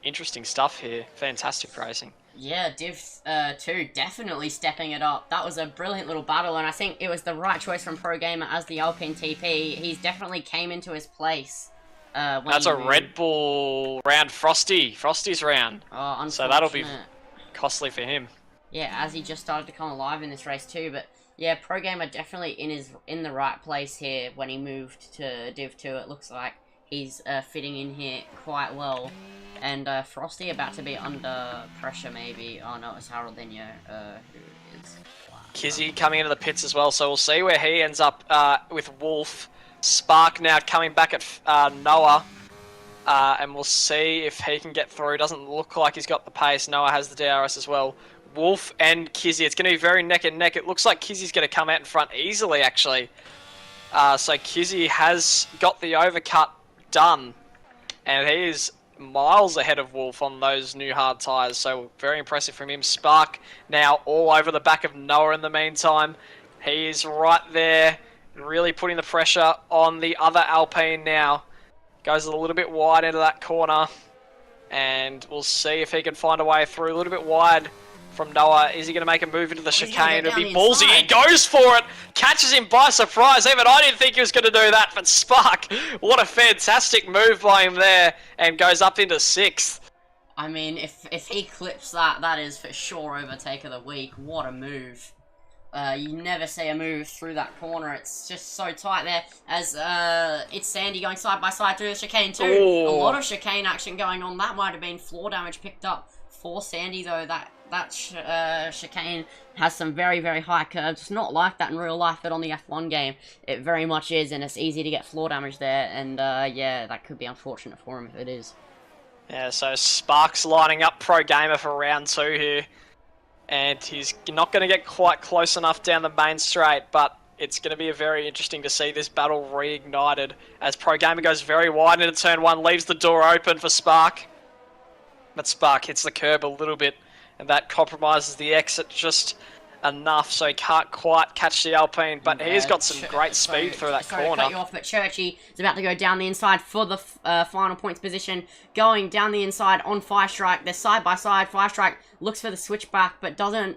interesting stuff here. Fantastic racing. Yeah, Div 2 definitely stepping it up. That was a brilliant little battle, and I think it was the right choice from Pro Gamer as the Alpine TP. He's definitely came into his place. That's a Red Bull round, Frosty's round. Oh, so that'll be costly for him. Yeah, as he just started to come alive in this race too, but yeah, Pro Gamer definitely in the right place here when he moved to Div 2. It looks like he's fitting in here quite well. And Frosty about to be under pressure maybe. Oh no, it's Haroldinho who is... Kizzy coming into the pits as well, so we'll see where he ends up with Wolf. Spark now coming back at Noah, and we'll see if he can get through. Doesn't look like he's got the pace. Noah has the DRS as well. Wolf and Kizzy, it's going to be very neck and neck. It looks like Kizzy's going to come out in front easily, actually. So Kizzy has got the overcut done, and he is miles ahead of Wolf on those new hard tyres, so very impressive from him. Spark now all over the back of Noah in the meantime. He is right there, really putting the pressure on the other Alpine now. Goes a little bit wide into that corner, and we'll see if he can find a way through. A little bit wide from Noah. Is he going to make a move into the chicane? It'll be ballsy. He goes for it. Catches him by surprise. Even I didn't think he was going to do that, but Spark, what a fantastic move by him there, and goes up into 6th. I mean, if he clips that, that is for sure overtake of the week. What a move. You never see a move through that corner. It's just so tight there, as it's Sandy going side by side through the chicane too. Ooh. A lot of chicane action going on. That might have been floor damage picked up for Sandy though. That chicane has some very, very high curves. It's not like that in real life, but on the F1 game, it very much is, and it's easy to get floor damage there, and yeah, that could be unfortunate for him if it is. Yeah, so Sparks lining up Pro Gamer for round 2 here, and he's not going to get quite close enough down the main straight, but it's going to be very interesting to see this battle reignited as Pro Gamer goes very wide into turn 1, leaves the door open for Spark, but Spark hits the curb a little bit, and that compromises the exit just enough, so he can't quite catch the Alpine, but he's got some great speed through that corner. To cut you off, but Churchy is about to go down the inside for the final points position, going down the inside on Fire Strike. They're side by side. Fire Strike looks for the switchback, but doesn't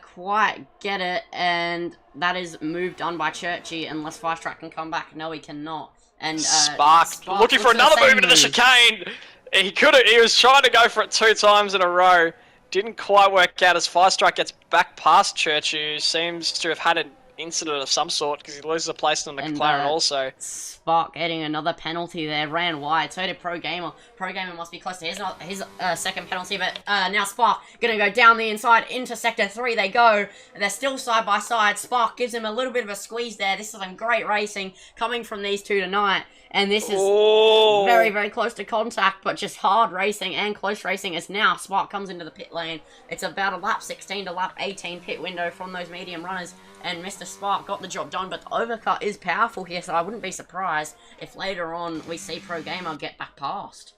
quite get it, and that is moved on by Churchy unless Fire Strike can come back. No, he cannot. And Spark looking for another move into the chicane. He was trying to go for it 2 times in a row. Didn't quite work out as Fire Strike gets back past Church, who seems to have had an incident of some sort because he loses a place in the And, McLaren also. Spark getting another penalty there, ran wide. So did Pro Gamer. Pro Gamer must be close to his second penalty, but now Spark gonna go down the inside into Sector 3. They go. They're still side by side. Spark gives him a little bit of a squeeze there. This is some great racing coming from these two tonight. And this is very, very close to contact, but just hard racing and close racing as now Spark comes into the pit lane. It's about a lap 16 to lap 18 pit window from those medium runners, and Mr. Spark got the job done, but the overcut is powerful here, so I wouldn't be surprised if later on we see Pro Gamer get back past.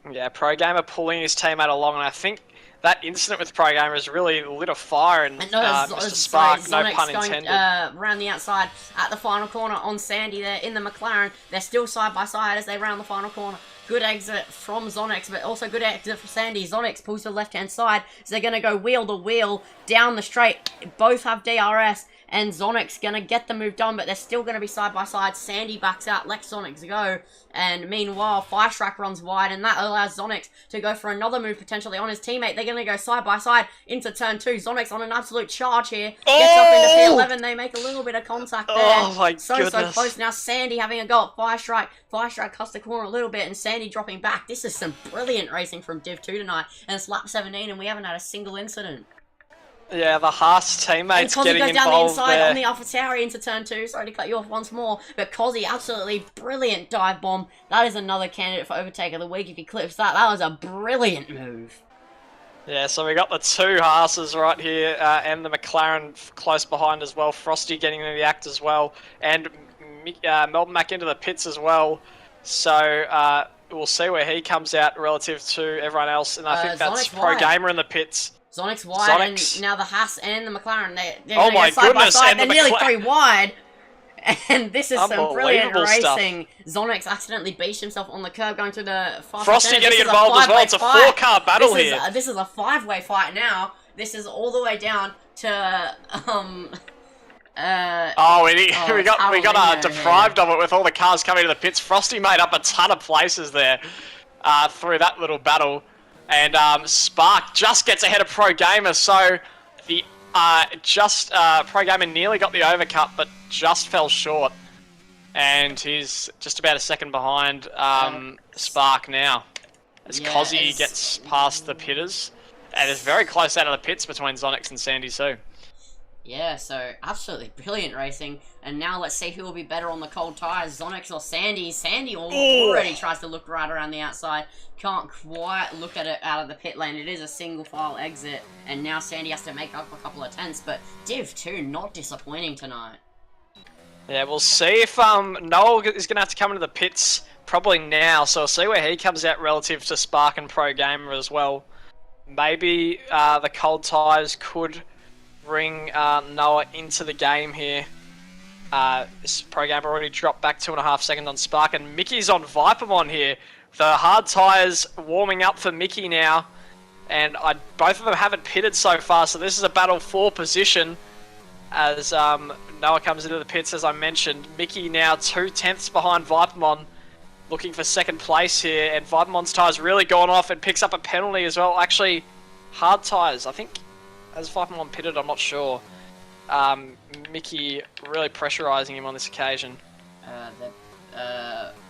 Yeah, Pro Gamer pulling his teammate along, and I think that incident with Pro Gamer has really lit a fire in Mr. Spark, no pun intended. Round the outside at the final corner on Sandy there in the McLaren. They're still side by side as they round the final corner. Good exit from Zonix, but also good exit from Sandy. Zonix pulls to the left-hand side, so they're going to go wheel to wheel down the straight. Both have DRS, and Zonix going to get the move done, but they're still going to be side by side. Sandy backs out, lets Zonix go, and meanwhile, Firestrike runs wide, and that allows Zonix to go for another move potentially on his teammate. They're going to go side by side into turn 2. Zonix on an absolute charge here. Gets up into P11. They make a little bit of contact there. Oh my so close. Now Sandy having a go at Firestrike. Firestrike cuts the corner a little bit, and Sandy dropping back. This is some brilliant racing from Div 2 tonight, and it's lap 17, and we haven't had a single incident. Yeah, the Haas teammates getting involved down the inside there. on the AlphaTauri into turn 2. Sorry to cut you off once more, but Cozzy, absolutely brilliant dive bomb. That is another candidate for Overtake of the Week. If he clips that, that was a brilliant move. Yeah, so we got the two Haases right here, and the McLaren close behind as well. Frosty getting into the act as well, and Melbourne Mac into the pits as well. So we'll see where he comes out relative to everyone else, and I think that's Pro Gamer in the pits. Zonix wide, and now the Haas and the McLaren, they're oh my side goodness, by side. and they're nearly 3 wide. And this is some brilliant racing. Zonix accidentally beached himself on the curb going through the fast. Frosty getting involved as well. It's a 4-car battle here. This is a 5-way fight now. This is all the way down to we got deprived of it with all the cars coming to the pits. Frosty made up a ton of places there through that little battle. And Spark just gets ahead of Pro Gamer, so the Pro Gamer nearly got the overcut, but just fell short. And he's just about a second behind Spark now. As Cozzy gets past the pitters. And it's very close out of the pits between Zonix and Sandy Sue. Yeah, so absolutely brilliant racing. And now let's see who will be better on the cold tyres, Zonix or Sandy. Sandy already tries to look right around the outside. Can't quite look at it out of the pit lane. It is a single file exit. And now Sandy has to make up a couple of tenths. But Div 2 not disappointing tonight. Yeah, we'll see if Noel is going to have to come into the pits probably now. So we'll see where he comes out relative to Spark and Pro Gamer as well. Maybe the cold tyres could bring Noah into the game here. This Pro Gamer already dropped back 2.5 seconds on Spark, and Mickey's on Vipermon here. The hard tyres warming up for Mickey now, and both of them haven't pitted so far, so this is a battle for position as Noah comes into the pits, as I mentioned. Mickey now 2 tenths behind Vipermon, looking for second place here, and Vipermon's tyres really gone off and picks up a penalty as well. Actually, hard tyres, I think. As Vipermon pitted, I'm not sure. Mickey really pressurising him on this occasion.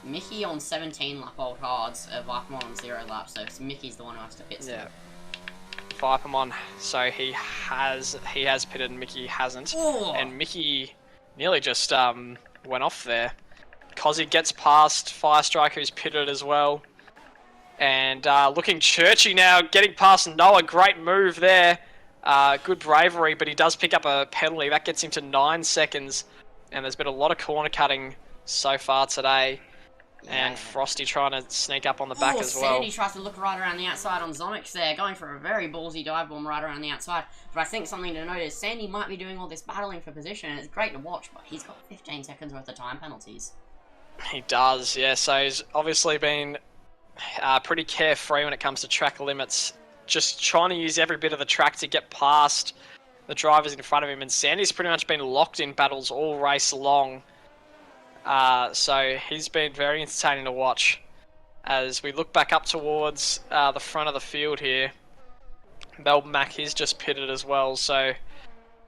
Mickey on 17 lap old hards, Vipermon on 0 laps, so Mickey's the one who has to pit. Yeah. Vipermon, so he has pitted and Mickey hasn't. Ooh. And Mickey nearly just went off there. Cozzy gets past Firestrike, who's pitted as well. And looking churchy now, getting past Noah. Great move there. Good bravery, but he does pick up a penalty. That gets him to 9 seconds. And there's been a lot of corner cutting so far today. Yeah. And Frosty trying to sneak up on the back as well. Sandy tries to look right around the outside on Zonix there, going for a very ballsy dive bomb right around the outside. But I think something to note is Sandy might be doing all this battling for position, and it's great to watch, but he's got 15 seconds worth of time penalties. He does, yeah. So he's obviously been pretty carefree when it comes to track limits. Just trying to use every bit of the track to get past the drivers in front of him. And Sandy's pretty much been locked in battles all race long. So he's been very entertaining to watch. As we look back up towards the front of the field here. Melbourne Mac, he's just pitted as well. So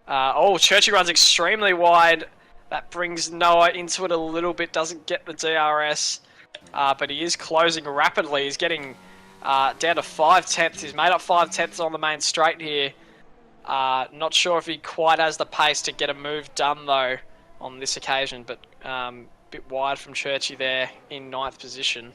Churchy runs extremely wide. That brings Noah into it a little bit. Doesn't get the DRS, but he is closing rapidly. He's getting down to 5/10. He's made up 5/10 on the main straight here. Not sure if he quite has the pace to get a move done though on this occasion, but bit wide from Churchy there in 9th position.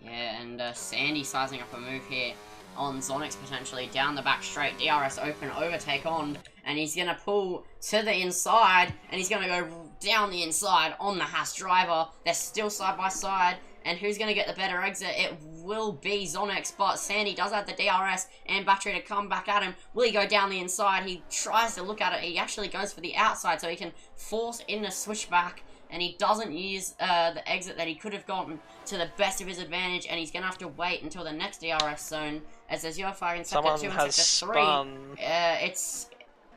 Yeah, and Sandy sizing up a move here on Zonix potentially down the back straight, DRS open, overtake on, and he's going to pull to the inside, and he's going to go down the inside on the Haas driver. They're still side by side, and who's going to get the better exit? It will be Zonix, but Sandy does have the DRS and battery to come back at him. Will he go down the inside? He tries to look at it. He actually goes for the outside so he can force in a switchback, and he doesn't use the exit that he could have gotten to the best of his advantage, and he's going to have to wait until the next DRS zone, as there's your fire in sector 2 and sector 3. It's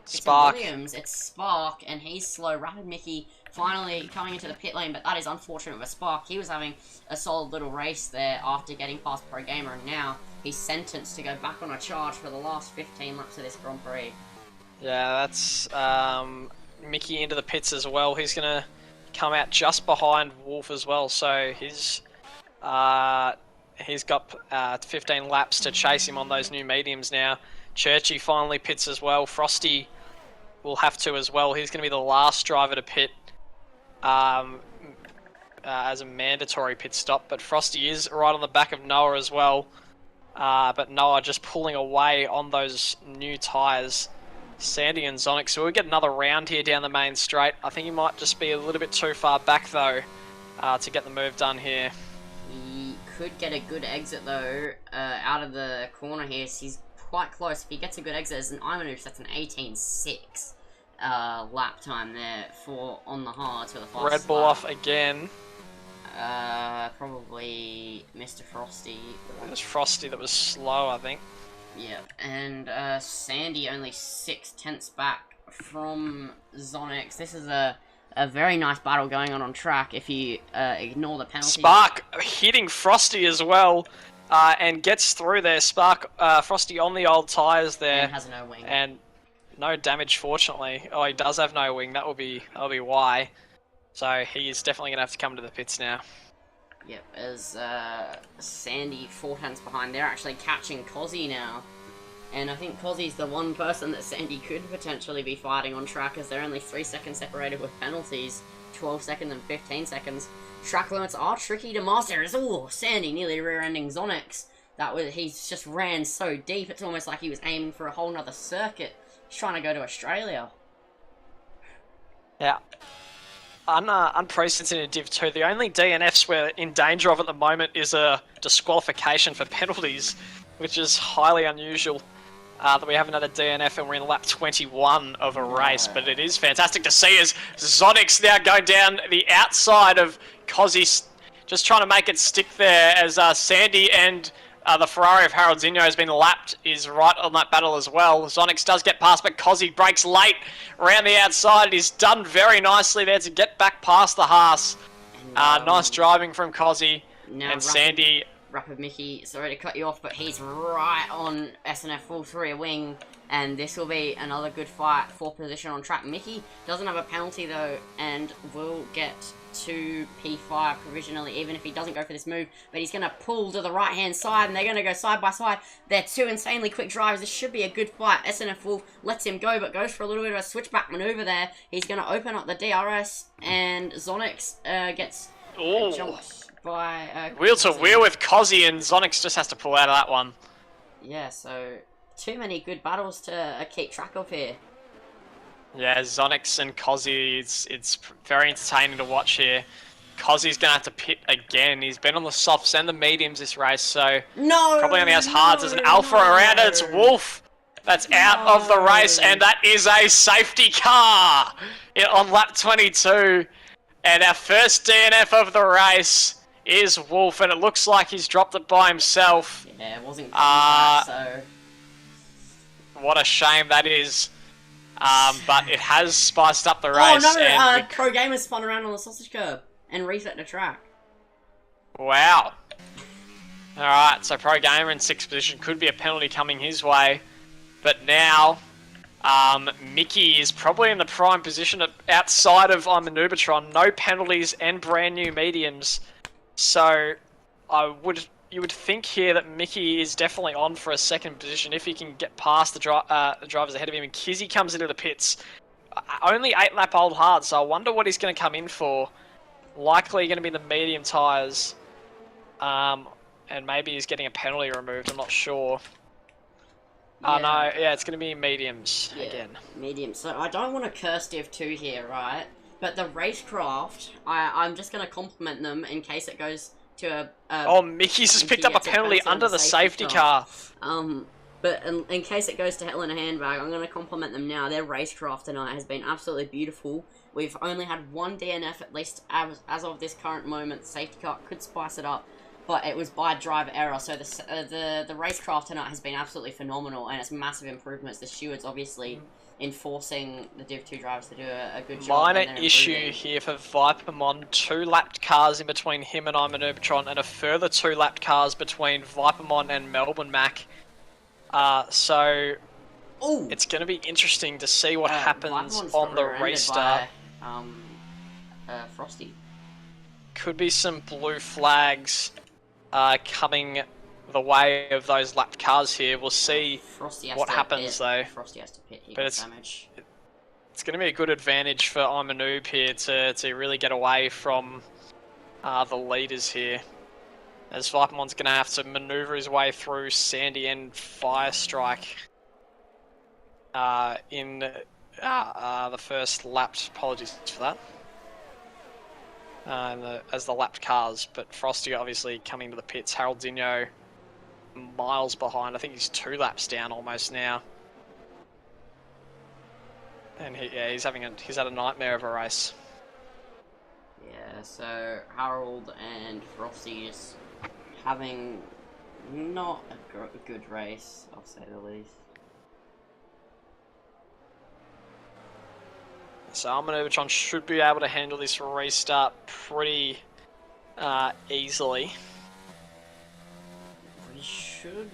Spark. Williams, it's Spark, and he's slow. Rapid Mickey finally coming into the pit lane, but that is unfortunate with Spark. He was having a solid little race there after getting past Pro Gamer, and now he's sentenced to go back on a charge for the last 15 laps of this Grand Prix. Yeah, that's Mickey into the pits as well. He's going to come out just behind Wolf as well, so he's got 15 laps to chase him on those new mediums now. Churchy finally pits as well. Frosty will have to as well. He's going to be the last driver to pit as a mandatory pit stop, but Frosty is right on the back of Noah as well. But Noah just pulling away on those new tyres. Sandy and Zonic, so we'll get another round here down the main straight. I think he might just be a little bit too far back though to get the move done here. He could get a good exit though out of the corner here. So he's quite close. If he gets a good exit as an I-maneuver, that's an 18.6 lap time there for on the hards for the fastest Red Bull lap. off again. Probably Mr. Frosty. It was Frosty that was slow, I think. Yeah, and Sandy only 6/10 back from Zonix. This is a very nice battle going on track if you ignore the penalty. Spark hitting Frosty as well and gets through there. Spark, Frosty on the old tyres there. And has no wing. And no damage, fortunately. Oh, he does have no wing. That'll be why. So he is definitely going to have to come to the pits now. Yep, as Sandy 4/10 behind. They're actually catching Cozzy now. And I think Cozzy's the one person that Sandy could potentially be fighting on track, as they're only 3 seconds separated with penalties. 12 seconds and 15 seconds. Track limits are tricky to master. Ooh, Sandy nearly rear-ending Zonix. He's just ran so deep, it's almost like he was aiming for a whole nother circuit. He's trying to go to Australia. Yeah. Unprecedented Div 2. The only DNFs we're in danger of at the moment is a disqualification for penalties, which is highly unusual that we haven't had a DNF and we're in lap 21 of a race. But it is fantastic to see as Zonix now going down the outside of Cozzy, just trying to make it stick there as Sandy and the Ferrari of Harold Zinho has been lapped, is right on that battle as well. Zonix does get past, but Cozzy breaks late around the outside. He's done very nicely there to get back past the Haas. Nice driving from Cozzy. And Sandy... Rapid Mickey, sorry to cut you off, but he's right on SNF full 3 wing, and this will be another good fight for position on track. Mickey doesn't have a penalty though, and will get to P5 provisionally, even if he doesn't go for this move, but he's going to pull to the right hand side, and they're going to go side by side. They're two insanely quick drivers. This should be a good fight. SNF Wolf lets him go, but goes for a little bit of a switchback maneuver there. He's going to open up the DRS, and Zonix gets jumped by wheel to wheel with Cozzy, and Zonix just has to pull out of that one. Yeah, so too many good battles to keep track of here. Yeah, Zonix and Cozzy, it's very entertaining to watch here. Cozzy's going to have to pit again. He's been on the softs and the mediums this race, so probably only has hards as an alpha around it. It's Wolf that's out of the race, and that is a safety car on lap 22. And our first DNF of the race is Wolf, and it looks like he's dropped it by himself. Yeah, it wasn't contact, so... What a shame that is. But it has spiced up the race. Oh no, and Pro Gamer spun around on the sausage curb and reset the track. Wow. Alright, so Pro Gamer in 6th position, could be a penalty coming his way. But now, Mickey is probably in the prime position outside of Imanubatron. No penalties and brand new mediums. So you would think here that Mickey is definitely on for a second position if he can get past the drivers ahead of him. And Kizzy comes into the pits. Only 8 lap old hard, so I wonder what he's going to come in for. Likely going to be the medium tyres. And maybe he's getting a penalty removed, I'm not sure. Yeah. Oh no, yeah, it's going to be mediums again. Medium. So I don't want to curse Div 2 here, right? But the racecraft, I'm just going to compliment them in case it goes to a... Oh, Mickey's just picked up a penalty under the safety car. But in case it goes to hell in a handbag, I'm going to compliment them now. Their racecraft tonight has been absolutely beautiful. We've only had one DNF, at least as of this current moment. The safety car could spice it up, but it was by driver error. So the racecraft tonight has been absolutely phenomenal, and it's massive improvements. The stewards obviously enforcing the Div 2 drivers to do a good job. Minor issue here for Vipermon. 2 lapped cars in between him and Imanubatron, and a further 2 lapped cars between Vipermon and Melbourne Mac. So it's going to be interesting to see what happens on the restart. Frosty. Could be some blue flags coming the way of those lapped cars here. We'll see what happens though. Frosty has to pit. He but gets damage. It's going to be a good advantage for Imanoob here to really get away from the leaders here. As Vipermon's going to have to manoeuvre his way through Sandy and Firestrike in the first lapped. Apologies for that. As the lapped cars, but Frosty obviously coming to the pits. Haroldinho miles behind. I think he's 2 laps down almost now. And he's had a nightmare of a race. Yeah, so Harold and Frosty just having not a good race, I'll say the least. So Imanubatron should be able to handle this restart pretty easily. We should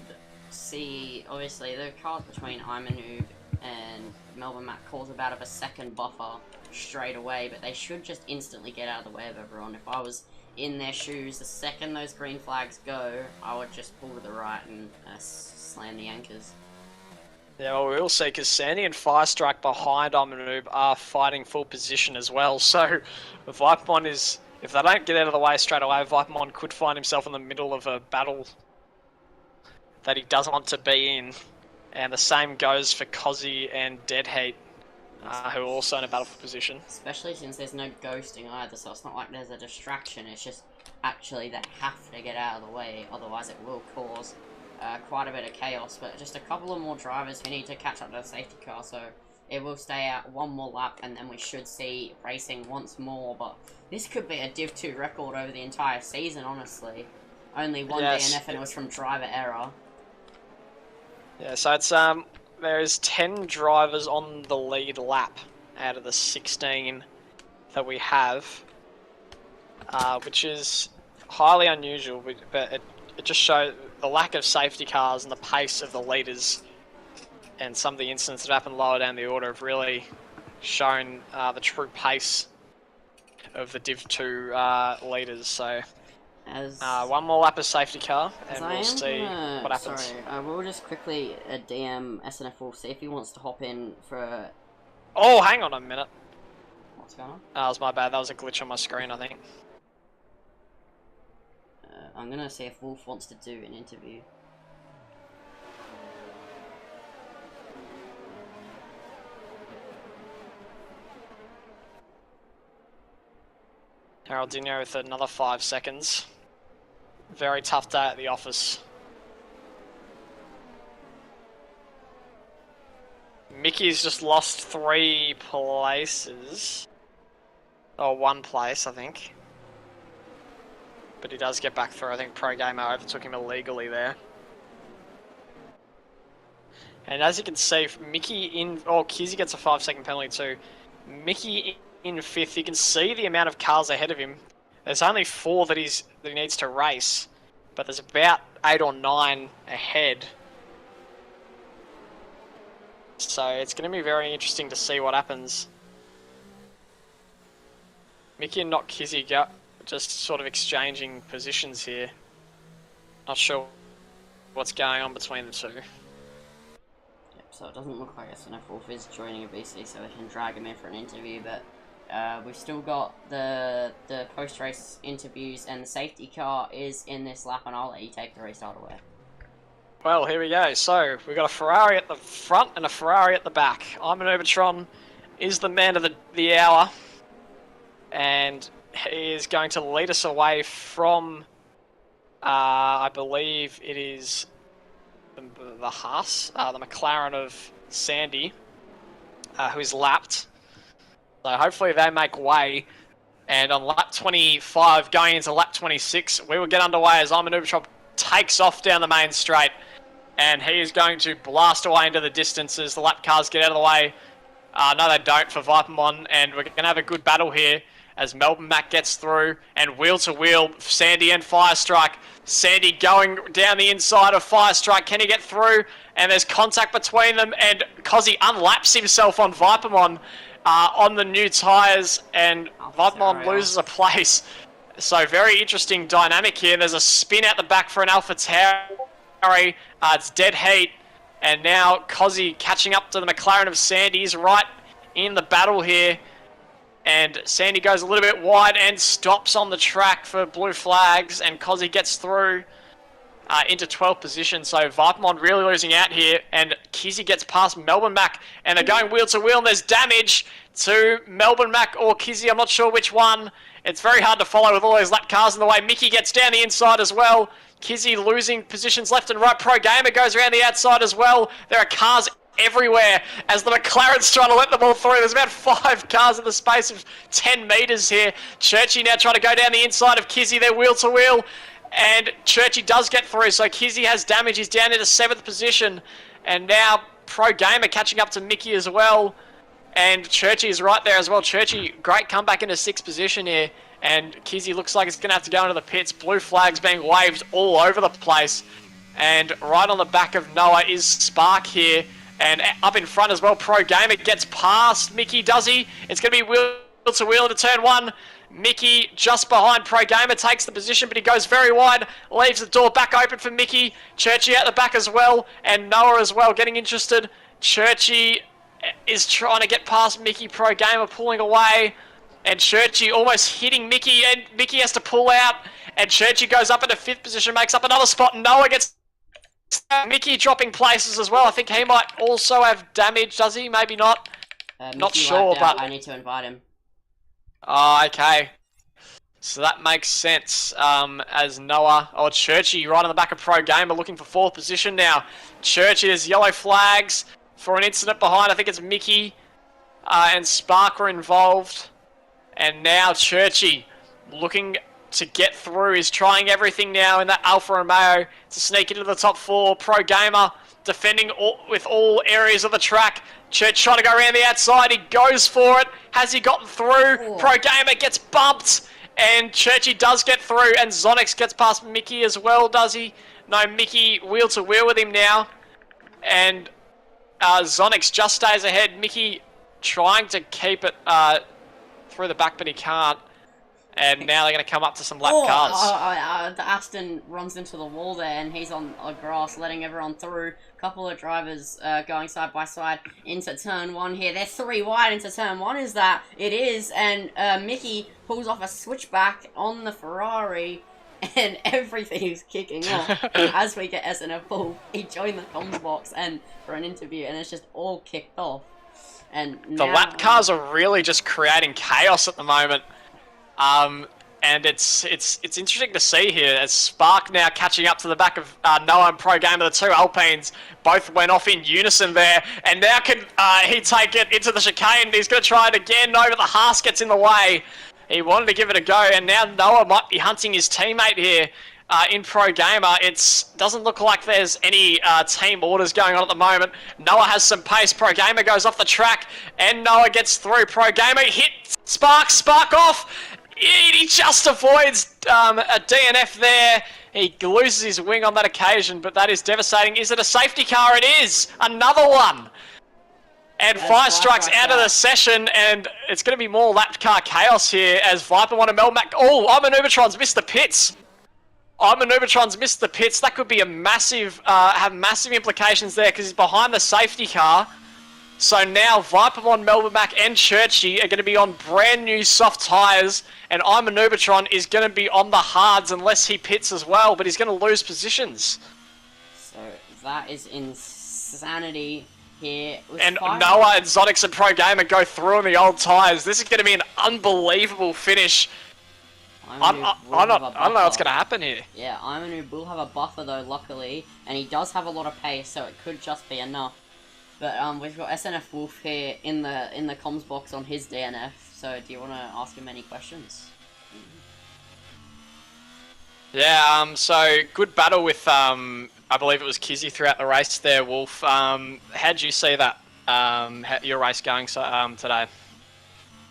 see, obviously, the car between Imanoob and Melbourne Mac calls about a second buffer straight away, but they should just instantly get out of the way of everyone. If I was in their shoes, the second those green flags go, I would just pull to the right and slam the anchors. Yeah, well, we'll see, because Sandy and Firestrike behind Imanoob are fighting full position as well, so Vipermon is... If they don't get out of the way straight away, Vipermon could find himself in the middle of a battle that he doesn't want to be in. And the same goes for Cozzy and Deadheat, who are also in a battlefield position. Especially since there's no ghosting either, so it's not like there's a distraction, it's just actually they have to get out of the way, otherwise it will cause quite a bit of chaos. But just a couple of more drivers who need to catch up to the safety car, so it will stay out one more lap and then we should see racing once more. But this could be a Div 2 record over the entire season, honestly. Only one DNF and it was from driver error. Yeah, so it's there's 10 drivers on the lead lap out of the 16 that we have, which is highly unusual, but it just shows the lack of safety cars and the pace of the leaders, and some of the incidents that happened lower down the order have really shown the true pace of the Div 2 leaders. So one more lap of safety car, and we'll see what happens. Sorry, I will just quickly DM SNF, see if he wants to hop in for... Oh, hang on a minute. What's going on? That was my bad, that was a glitch on my screen, I think. I'm gonna see if Wolf wants to do an interview. Haroldinho with another 5 seconds. Very tough day at the office. Mickey's just lost 3 places. Or 1 place, I think. But he does get back through. I think Pro Gamer overtook him illegally there. And as you can see, Mickey in... Oh, Kizzy gets a 5-second penalty too. Mickey in 5th. You can see the amount of cars ahead of him. There's only 4 that he needs to race. But there's about 8 or 9 ahead. So it's going to be very interesting to see what happens. Mickey and not Kizzy just sort of exchanging positions here. Not sure what's going on between the two. Yep, so it doesn't look like SNF Wolf is joining a BC, so we can drag him in for an interview, but we've still got the post-race interviews, and the safety car is in this lap, and I'll let you take the restart away. Well, here we go. So, we've got a Ferrari at the front and a Ferrari at the back. Iman Ubertron is the man of the hour, and he is going to lead us away from, I believe it is the Haas, the McLaren of Sandy, who's lapped. So hopefully they make way, and on lap 25, going into lap 26, we will get underway as Iman Ubertron takes off down the main straight. And he is going to blast away into the distance as the lap cars get out of the way. No, they don't for Vipermon, and we're going to have a good battle here as Melbourne Mac gets through, and wheel to wheel, Sandy and Firestrike. Sandy going down the inside of Firestrike. Can he get through? And there's contact between them, and Cozzy unlaps himself on Vipermon on the new tyres, and Vipermon loses a place. So very interesting dynamic here. There's a spin out the back for an Alpha Tauri. It's dead heat, and now Cozzy catching up to the McLaren of Sandy. He's right in the battle here, and Sandy goes a little bit wide and stops on the track for blue flags, and Cozzy gets through into 12th position. So Vipermon really losing out here, and Kizzy gets past Melbourne Mac, and they're going wheel to wheel, and there's damage to Melbourne Mac or Kizzy. I'm not sure which one. It's very hard to follow with all those lap cars in the way. Mickey gets down the inside as well. Kizzy losing positions left and right. Pro Gamer goes around the outside as well. There are cars everywhere as the McLaren's trying to let them all through. There's about 5 cars in the space of 10 metres here. Churchy now trying to go down the inside of Kizzy. They're wheel to wheel, and Churchy does get through. So Kizzy has damage. He's down into 7th position, and now Pro Gamer catching up to Mickey as well. And Churchy is right there as well. Churchy, great comeback into 6th position here. And Kizzy looks like it's going to have to go into the pits. Blue flags being waved all over the place. And right on the back of Noah is Spark here. And up in front as well, Pro Gamer gets past Mickey, does he? It's going to be wheel to wheel into turn 1. Mickey just behind Pro Gamer takes the position, but he goes very wide. Leaves the door back open for Mickey. Churchy out the back as well. And Noah as well getting interested. Churchy is trying to get past Mickey. Pro Gamer pulling away. And Churchy almost hitting Mickey, and Mickey has to pull out. And Churchy goes up into 5th position, makes up another spot. Noah gets Mickey dropping places as well. I think he might also have damage, does he? Maybe not. Not sure, but I need to invite him. Oh, okay. So that makes sense. As Noah or Churchy right on the back of Pro Gamer looking for 4th position now. Churchy, there's yellow flags for an incident behind. I think it's Mickey and Spark are involved. And now Churchy looking to get through. He's trying everything now in that Alfa Romeo to sneak into the top 4. Pro Gamer defending with all areas of the track. Church trying to go around the outside. He goes for it. Has he gotten through? Ooh. Pro Gamer gets bumped. And Churchy does get through. And Zonix gets past Mickey as well, does he? No, Mickey wheel to wheel with him now. And Zonix just stays ahead. Mickey trying to keep it through the back, but he can't. And now they're going to come up to some lap cars. The Aston runs into the wall there, and he's on the grass, letting everyone through. Couple of drivers going side by side into turn 1 here. They're 3 wide into turn 1, is that? It is, and Mickey pulls off a switchback on the Ferrari, and everything is kicking off. As we get SNF Wolf, he joined the comms box and for an interview, and it's just all kicked off. And the lap cars are really just creating chaos at the moment. And it's interesting to see here as Spark now catching up to the back of Noah and Pro Gamer. The 2 Alpines both went off in unison there. And now can he take it into the chicane? He's going to try it again. No, but the Haas gets in the way. He wanted to give it a go, and now Noah might be hunting his teammate here. In Pro Gamer, it doesn't look like there's any team orders going on at the moment. Noah has some pace. Pro Gamer goes off the track, and Noah gets through. Pro Gamer hit Spark off. He just avoids a DNF there. He loses his wing on that occasion, but that is devastating. Is it a safety car? It is. Another one. And As Fire Fire Strike's strikes out of the session, and it's going to be more lap car chaos here as Viper and Melmac. Oh, Ubertron's missed the pits. Ubertron's missed the pits. That could be a massive, have massive implications there because he's behind the safety car. So now Vipermon, Melmac, and Churchy are going to be on brand new soft tyres, and Ubertron is going to be on the hards unless he pits as well, but he's going to lose positions. So that is insanity here. And Noah and Zodix and Pro Gamer go through on the old tyres. This is going to be an unbelievable finish. I don't know what's going to happen here. Yeah, Imanu will have a buffer though, luckily, and he does have a lot of pace, so it could just be enough. But we've got SNF Wolf here in the comms box on his DNF. So do you want to ask him any questions? Yeah. So good battle with I believe it was Kizzy throughout the race there, Wolf. How'd you see that your race going today?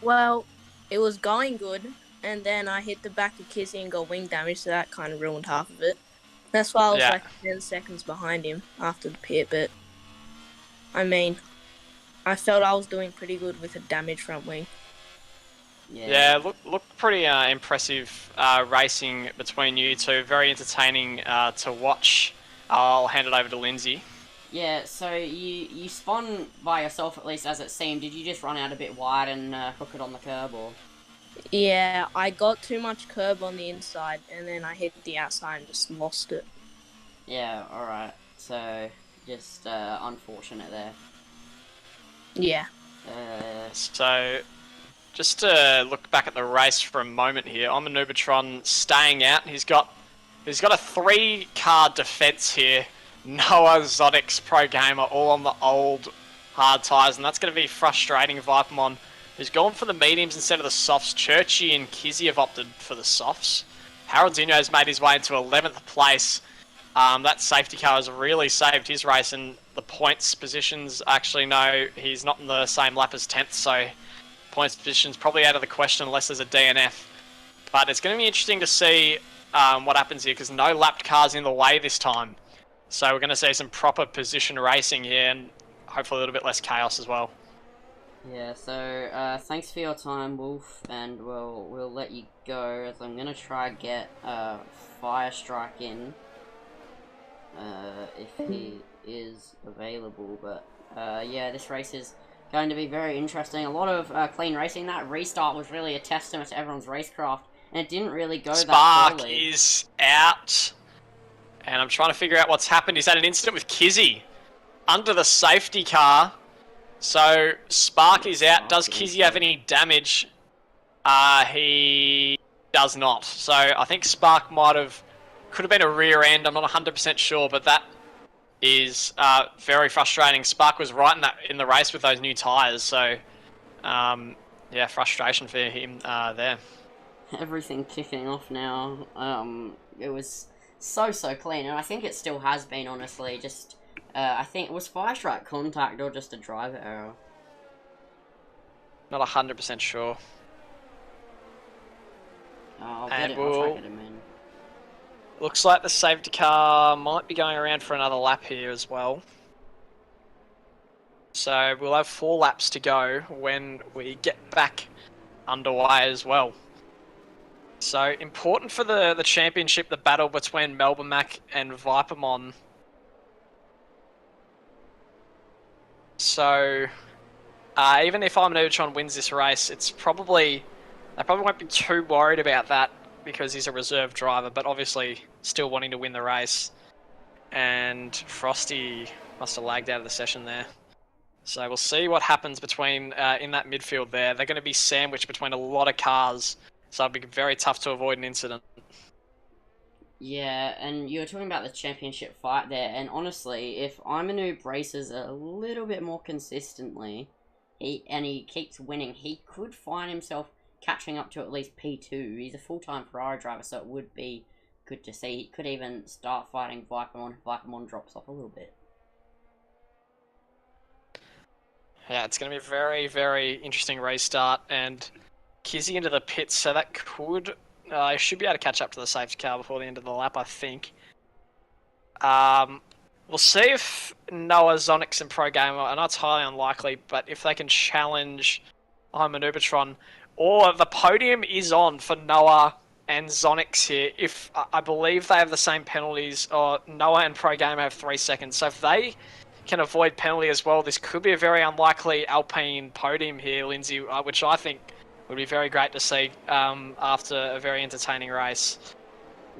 Well, it was going good, and then I hit the back of Kizzy and got wing damage, so that kind of ruined half of it. That's why I was like 10 seconds behind him after the pit, but I mean, I felt I was doing pretty good with a damaged front wing. Yeah, look pretty impressive racing between you two. Very entertaining to watch. I'll hand it over to Lindsay. Yeah, so you spun by yourself, at least as it seemed. Did you just run out a bit wide and hook it on the curb, or? Yeah, I got too much curb on the inside, and then I hit the outside and just lost it. Yeah, alright. So, just unfortunate there. Yeah. So, just to look back at the race for a moment here, Nubatron staying out. He's got a 3-car defense here. Noah, Zodix, Pro Gamer, all on the old hard tyres, and that's going to be frustrating. Vipermon, who's gone for the mediums instead of the softs. Churchy and Kizzy have opted for the softs. Haroldinho's made his way into 11th place. That safety car has really saved his race, and the points positions, actually no, he's not in the same lap as 10th, so points position's probably out of the question unless there's a DNF. But it's going to be interesting to see what happens here, because no lapped cars in the way this time. So we're going to see some proper position racing here, and hopefully a little bit less chaos as well. Yeah, so thanks for your time, Wolf, and we'll let you go, as I'm going to try get Fire Strike in, if he is available. But yeah, this race is going to be very interesting. A lot of clean racing. That restart was really a testament to everyone's racecraft, and it didn't really go that poorly. Spark is out, and I'm trying to figure out what's happened. He's had an incident with Kizzy under the safety car. So Spark is out. Does Kizzy have any damage? He does not. So I think Spark could have been a rear end. I'm not 100% sure, but that is very frustrating. Spark was right in the race with those new tyres. So yeah, frustration for him there. Everything kicking off now. It was so clean, and I think it still has been, honestly. Just I think it was Fire Strike contact or just a driver error. Not 100% sure. I'll try to get him in. Looks like the safety car might be going around for another lap here as well. So we'll have 4 laps to go when we get back underway as well. So important for the championship, the battle between Melbourne and Vipermon. So even if Nubatron wins this race, they probably won't be too worried about that because he's a reserve driver, but obviously still wanting to win the race. And Frosty must have lagged out of the session there. So we'll see what happens between in that midfield there. They're going to be sandwiched between a lot of cars, so it'll be very tough to avoid an incident. Yeah, and you were talking about the championship fight there, and honestly, if Imanu braces a little bit more consistently, he keeps winning, he could find himself catching up to at least P2. He's a full-time Ferrari driver, so it would be good to see. He could even start fighting Vipermon if Vipermon drops off a little bit. Yeah, it's going to be a very, very interesting restart, and Kizzy into the pits, so that could... I should be able to catch up to the safety car before the end of the lap, I think. We'll see if Noah, Zonix, and Pro Gamer, and that's highly unlikely, but if they can challenge I'm an Ubertron, or the podium is on for Noah and Zonix here. If I believe they have the same penalties, or Noah and Pro Gamer have 3 seconds, so if they can avoid penalty as well, this could be a very unlikely Alpine podium here, Lindsay, which I think would be very great to see after a very entertaining race.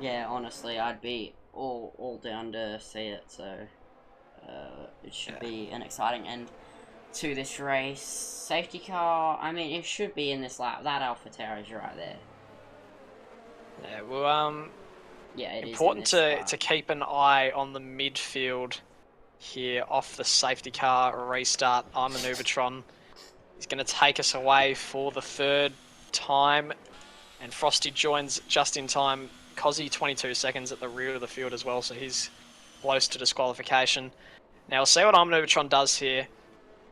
Yeah, honestly, I'd be all down to see it, so it should be an exciting end to this race. Safety car, I mean, it should be in this lap. That AlphaTauri is right there. Yeah, well, yeah, it important is to keep an eye on the midfield here off the safety car restart. I'm an Ubertron. He's going to take us away for the 3rd time, and Frosty joins just in time. Cozzy 22 seconds at the rear of the field as well, so he's close to disqualification. Now we'll see what I'm an Ubertron does here.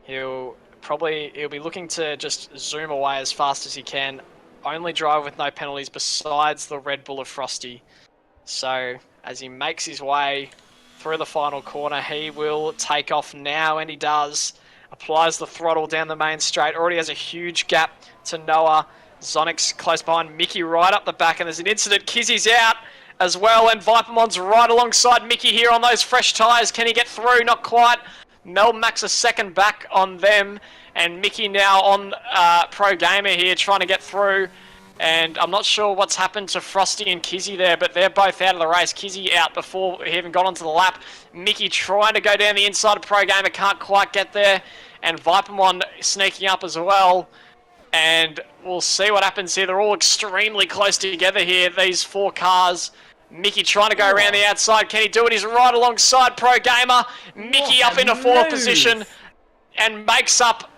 He'll be looking to just zoom away as fast as he can. Only drive with no penalties besides the Red Bull of Frosty. So as he makes his way through the final corner, he will take off now, and he does. Applies the throttle down the main straight. Already has a huge gap to Noah. Zonix close behind, Mickey right up the back, and there's an incident. Kizzy's out as well, and Vipermon's right alongside Mickey here on those fresh tyres. Can he get through? Not quite. Max a second back on them, and Mickey now on Pro Gamer here trying to get through. And I'm not sure what's happened to Frosty and Kizzy there, but they're both out of the race. Kizzy out before he even got onto the lap. Mickey trying to go down the inside of Pro Gamer, can't quite get there. And Vipermon sneaking up as well. And we'll see what happens here. They're all extremely close together here, these 4 cars. Mickey trying to go around the outside. Can he do it? He's right alongside Pro Gamer. Mickey up into 4th position and makes up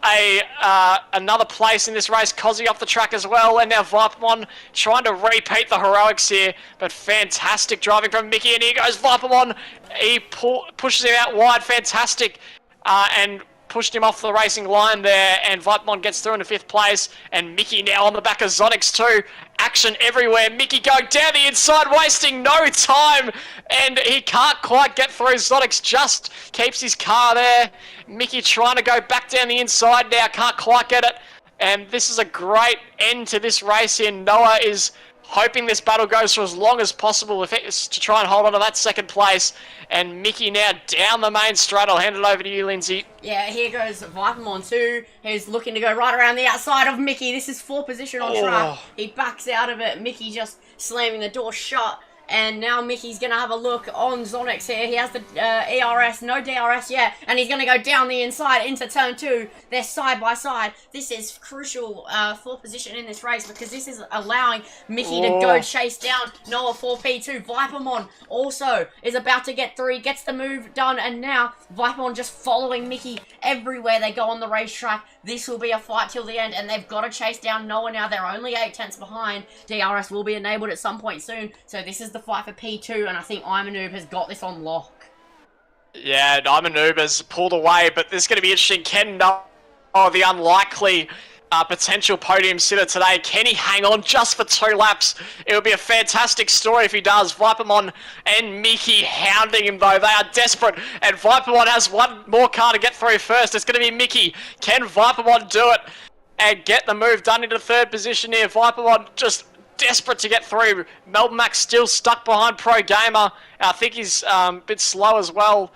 another place in this race. Cozzy off the track as well. And now Vipermon trying to repeat the heroics here. But fantastic driving from Mickey. And here goes Vipermon. He pushes him out wide. Fantastic. And pushed him off the racing line there, and Vipermon gets through into 5th place, and Mickey now on the back of Zonix too. Action everywhere. Mickey going down the inside, wasting no time, and he can't quite get through. Zonix just keeps his car there. Mickey trying to go back down the inside now, can't quite get it, and this is a great end to this race here. Noah is hoping this battle goes for as long as possible if it's to try and hold on to that 2nd place. And Mickey now down the main straight. I'll hand it over to you, Lindsay. Yeah, here goes Vipermon too, who's looking to go right around the outside of Mickey. This is 4th position on track. He backs out of it. Mickey just slamming the door shut. And now Mickey's going to have a look on Zonix here. He has the ERS, no DRS yet. And he's going to go down the inside into turn 2. They're side by side. This is crucial for position in this race, because this is allowing Mickey to go chase down Noah 4P2. Vipermon also is about to get through. He gets the move done. And now Vipermon just following Mickey everywhere they go on the racetrack. This will be a fight till the end. And they've got to chase down Noah now. They're only 8 tenths behind. DRS will be enabled at some point soon. So this is the fight for P2, and I think I'm a Noob has got this on lock. Yeah, I'm a Noob has pulled away, but this is going to be interesting. Ken Noah, the unlikely potential podium sitter today. Can he hang on just for 2 laps? It would be a fantastic story if he does. Vipermon and Mickey hounding him though. They are desperate, and Vipermon has one more car to get through first. It's going to be Mickey. Can Vipermon do it and get the move done into 3rd position here? Vipermon just desperate to get through. Max still stuck behind Pro Gamer. I think he's a bit slow as well,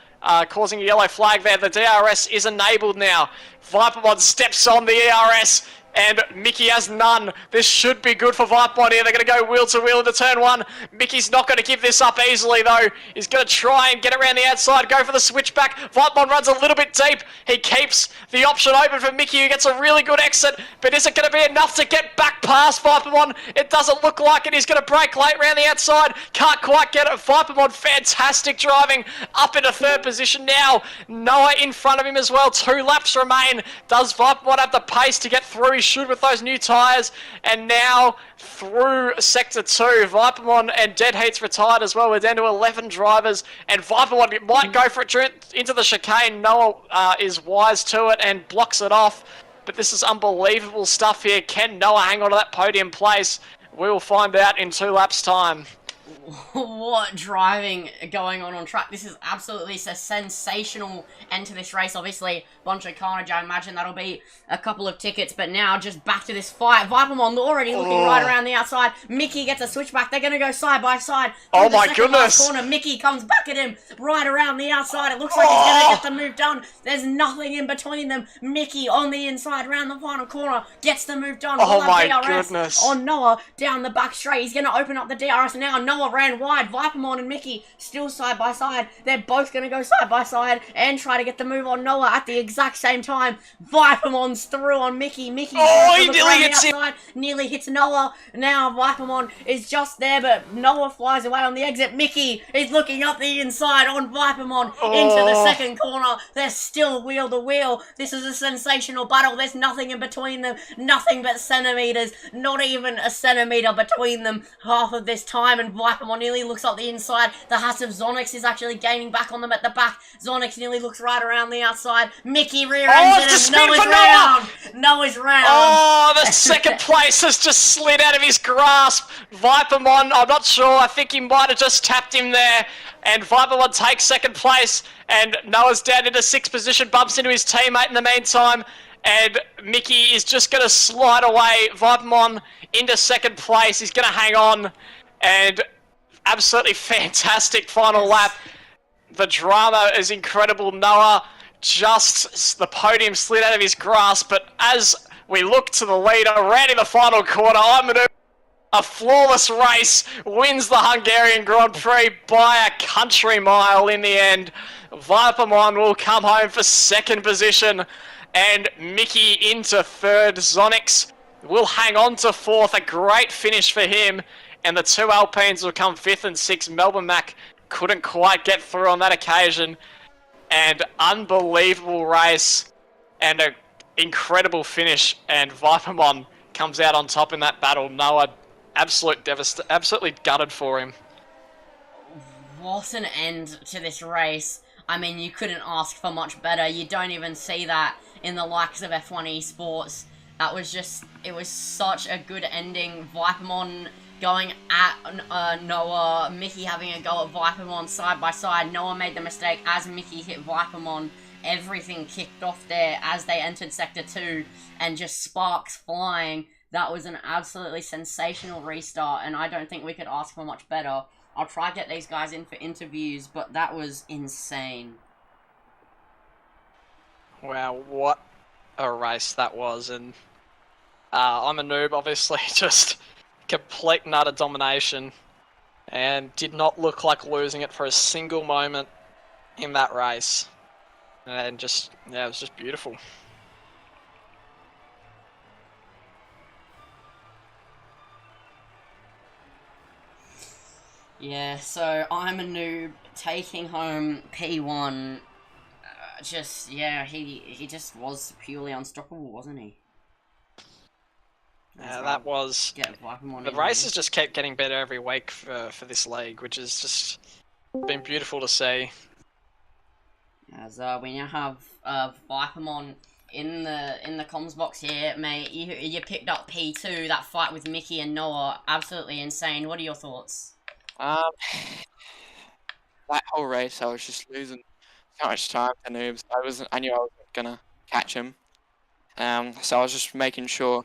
causing a yellow flag there. The DRS is enabled now. Vipermon steps on the ERS, and Mickey has none. This should be good for Vipermon here. They're going to go wheel to wheel into turn 1. Mickey's not going to give this up easily though. He's going to try and get around the outside, go for the switchback. Vipermon runs a little bit deep. He keeps the option open for Mickey, who gets a really good exit, but is it going to be enough to get back past Vipermon? It doesn't look like it. He's going to break late around the outside. Can't quite get it. Vipermon, fantastic driving, up into 3rd position now. Noah in front of him as well. 2 laps remain. Does Vipermon have the pace to get through? He should with those new tyres. And now through Sector 2, Vipermon and Dead Heat's retired as well. We're down to 11 drivers, and Vipermon might go for it into the chicane. Noah is wise to it and blocks it off. But this is unbelievable stuff here. Can Noah hang on to that podium place? We will find out in 2 laps' time. what driving going on track. This is absolutely a sensational end to this race. Obviously, bunch of carnage. I imagine that'll be a couple of tickets, but now just back to this fight. Vipermon already looking right around the outside. Mickey gets a switchback. They're going to go side by side. Oh my goodness. Corner. Mickey comes back at him right around the outside. It looks like he's going to get the move done. There's nothing in between them. Mickey on the inside around the final corner gets the move done. Oh my goodness. On Noah down the back straight. He's going to open up the DRS now. Noah ran wide. Vipermon and Mickey still side by side. They're both going to go side by side and try to get the move on Noah at the exact same time. Vipermon's through on Mickey. Mickey he nearly hits him. Nearly hits Noah. Now Vipermon is just there, but Noah flies away on the exit. Mickey is looking up the inside on Vipermon into the second corner. They're still wheel to wheel. This is a sensational battle. There's nothing in between them. Nothing but centimeters. Not even a centimeter between them half of this time, and Vipermon nearly looks up the inside. The Hass of Zonix is actually gaining back on them at the back. Zonix nearly looks right around the outside. Mickey rear ends him. Noah's round. Noah's round. Oh, the second place has just slid out of his grasp. Vipermon, I'm not sure. I think he might have just tapped him there. And Vipermon takes second place. And Noah's down into sixth position, bumps into his teammate in the meantime. And Mickey is just going to slide away. Vipermon into second place. He's going to hang on. And absolutely fantastic final lap. The drama is incredible. Noah, just the podium slid out of his grasp. But as we look to the leader, rounding the final corner, a flawless race, wins the Hungarian Grand Prix by a country mile in the end. Vipermon will come home for second position. And Mickey into third. Zonix will hang on to fourth. A great finish for him. And the two Alpines will come fifth and sixth. Melbourne Mac couldn't quite get through on that occasion. And unbelievable race. And an incredible finish. And Vipermon comes out on top in that battle. Noah, absolutely gutted for him. What an end to this race. I mean, you couldn't ask for much better. You don't even see that in the likes of F1 Esports. That was just, it was such a good ending. Vipermon going at Noah, Mickey having a go at Vipermon side by side. Noah made the mistake as Mickey hit Vipermon. Everything kicked off there as they entered Sector 2 and just sparks flying. That was an absolutely sensational restart, and I don't think we could ask for much better. I'll try to get these guys in for interviews, but that was insane. Wow, what a race that was. And I'm a noob, obviously, just complete and utter domination, and did not look like losing it for a single moment in that race. And just, yeah, it was just beautiful. Yeah, so I'm a noob taking home P1. He just was purely unstoppable, wasn't he? Yeah, that was... The races just kept getting better every week for this league, which has just been beautiful to see. As we now have Vipermon in the comms box here, mate. You picked up P2. That fight with Mickey and Noah, absolutely insane. What are your thoughts? That whole race, I was just losing so much time to noobs. I knew I wasn't gonna catch him. So I was just making sure,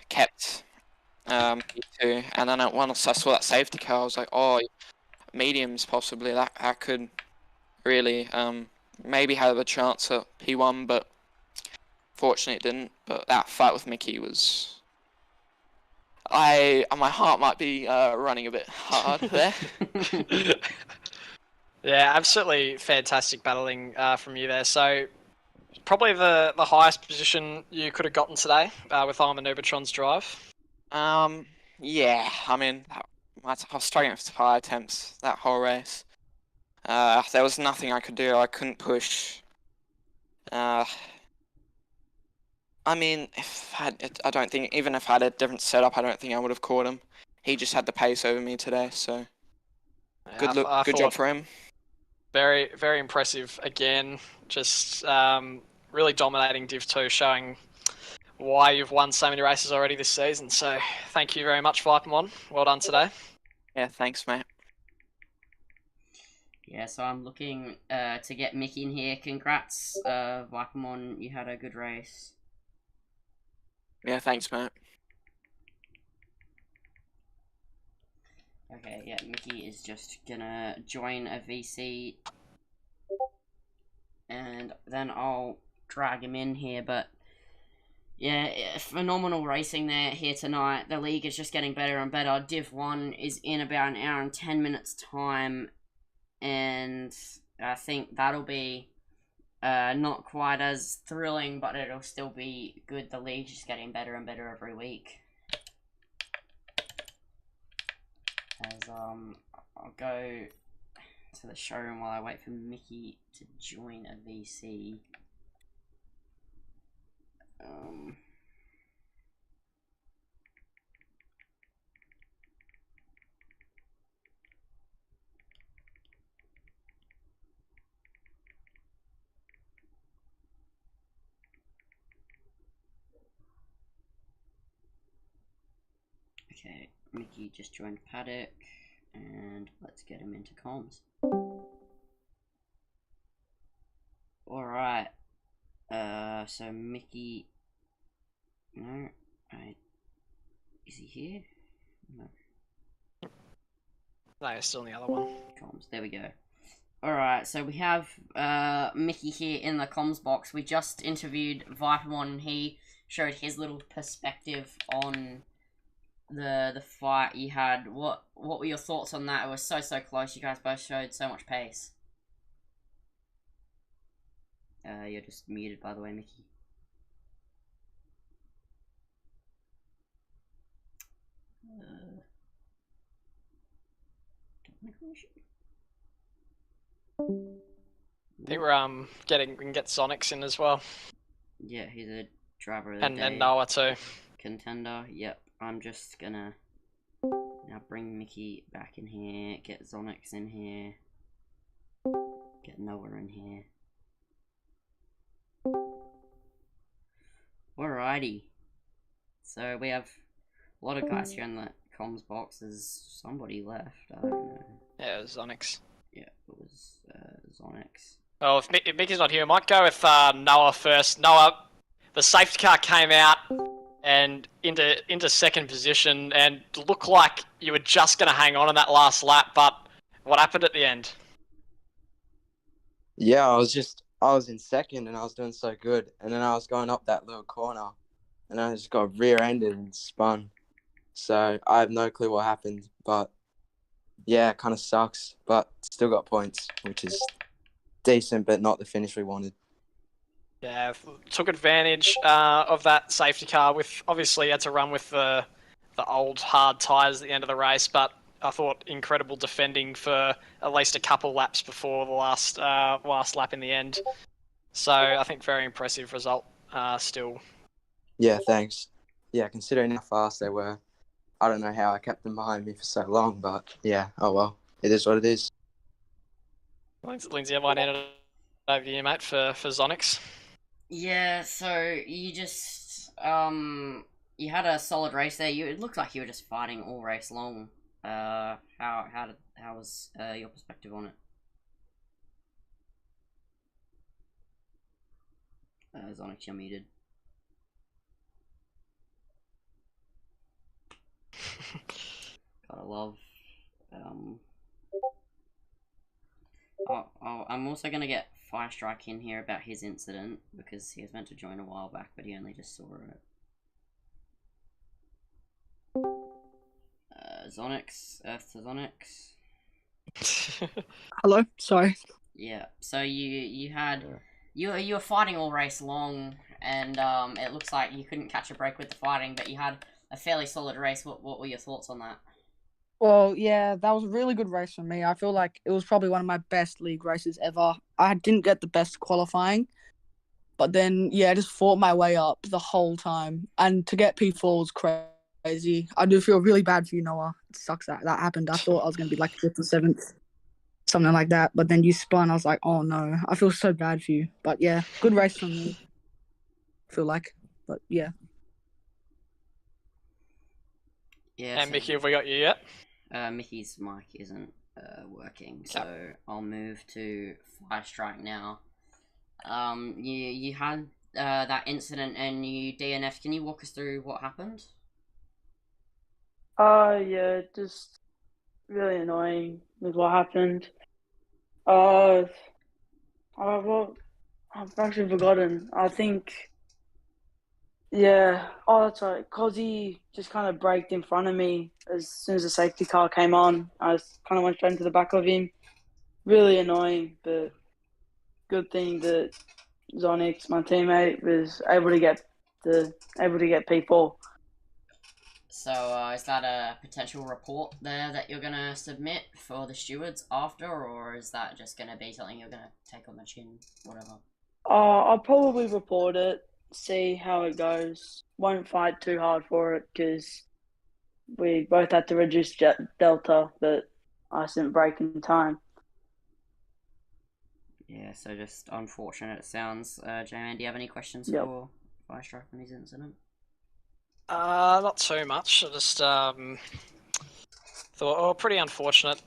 kept P2, and then once I saw that safety car, I was like, oh, mediums possibly. That I could really maybe have a chance at P1, but fortunately it didn't. But that fight with Mickey was. My heart might be running a bit hard there. Yeah, absolutely fantastic battling from you there. So, probably the highest position you could have gotten today with Armin Nubatron's drive. Yeah, I mean, I was struggling with 5 attempts that whole race. There was nothing I could do. I couldn't push. I mean, I don't think, even if I had a different setup, I don't think I would have caught him. He just had the pace over me today, so Yeah, good job for him. Very, very impressive again. Just really dominating Div 2, showing why you've won so many races already this season. So thank you very much, Vipermon. Well done today. Yeah, thanks, mate. Yeah, so I'm looking to get Mickey in here. Congrats, Vipermon, you had a good race. Yeah, thanks, mate. Okay, yeah, Mickey is just gonna join a VC, and then I'll drag him in here, but yeah, phenomenal racing there here tonight. The league is just getting better and better. Div 1 is in about an hour and 10 minutes time, and I think that'll be not quite as thrilling, but it'll still be good. The league's just getting better and better every week. As I'll go to the showroom while I wait for Mickey to join a VC. Okay, Mickey just joined Paddock, and let's get him into comms. Alright, so Mickey, no, is he here? No. No, it's still in the other one. Comms, there we go. Alright, so we have Mickey here in the comms box. We just interviewed Vipermon, and he showed his little perspective on the fight you had. What were your thoughts on that? It was so close. You guys both showed so much pace. You're just muted, by the way, Mickey. I think we're we can get Sonics in as well. Yeah, he's a driver of the day. And Noah too. Contender. Yep. I'm just gonna now bring Mickey back in here, get Zonix in here, get Noah in here. Alrighty. So we have a lot of guys here in the comms box. There's somebody left. I don't know. Yeah, it was Onyx. Yeah, it was Zonix. Well, if Mickey's not here, we might go with Noah first. Noah, the safety car came out and into second position, and looked like you were just going to hang on in that last lap, but what happened at the end? Yeah, I was in second and I was doing so good, and then I was going up that little corner and I just got rear-ended and spun. So I have no clue what happened, but yeah, it kind of sucks, but still got points, which is decent, but not the finish we wanted. Yeah, took advantage of that safety car. With obviously had to run with the old hard tyres at the end of the race, but I thought incredible defending for at least a couple laps before the last lap in the end. So I think very impressive result still. Yeah, thanks. Yeah, considering how fast they were, I don't know how I kept them behind me for so long, but yeah, oh well, it is what it is. Lindsay, I might hand it over to you, mate, for Zonix. Yeah, so you just you had a solid race there. It looked like you were just fighting all race long. How was your perspective on it? Zonix, you're muted. Gotta love. I'm also gonna get Firestrike in here about his incident, because he was meant to join a while back, but he only just saw it. Zonix, Earth to Zonix. Hello, sorry. Yeah, so you were fighting all race long, and it looks like you couldn't catch a break with the fighting, but you had a fairly solid race. What were your thoughts on that? Well, yeah, that was a really good race for me. I feel like it was probably one of my best league races ever. I didn't get the best qualifying, but then, yeah, I just fought my way up the whole time. And to get P4 was crazy. I do feel really bad for you, Noah. It sucks that happened. I thought I was going to be like 5th or 7th, something like that. But then you spun. I was like, oh, no. I feel so bad for you. But, yeah, good race for me, I feel like. But, yeah. Yeah. And Mickey, have we got you yet? Mickey's mic isn't working, so I'll move to Fire Strike now. You had that incident and you DNF. Can you walk us through what happened? Yeah, just really annoying with what happened. Well, I've actually forgotten. I think, yeah. Oh, that's right. Cozzy just kind of braked in front of me as soon as the safety car came on. I just kind of went straight into the back of him. Really annoying, but good thing that Zonix, my teammate, was able to get P4. So, is that a potential report there that you're gonna submit for the stewards after, or is that just gonna be something you're gonna take on the chin, whatever? I'll probably report it, see how it goes. Won't fight too hard for it because we both had to reduce delta, but I didn't break in time. Yeah, so just unfortunate it sounds. J-Man, do you have any questions Yep. for Fire Strike on his incident? Not too much. I just thought, pretty unfortunate.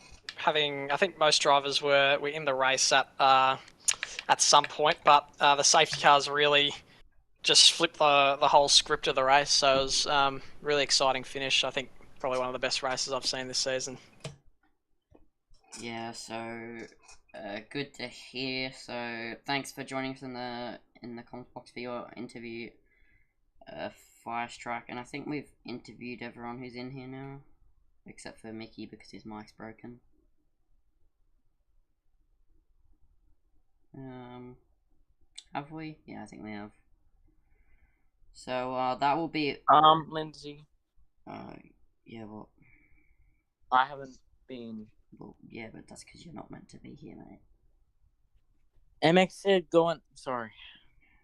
I think most drivers were in the race at some point, but the safety cars really just flipped the whole script of the race. So it was really exciting finish. I think probably one of the best races I've seen this season. Yeah, so good to hear. So thanks for joining us in the comments box for your interview, Fire Strike, and I think we've interviewed everyone who's in here now, except for Mickey because his mic's broken. Have we? Yeah, I think we have. So that will be. Lindsay, Yeah, well, I haven't been. well, yeah, but that's because you're not meant to be here, mate. MX said going. Sorry.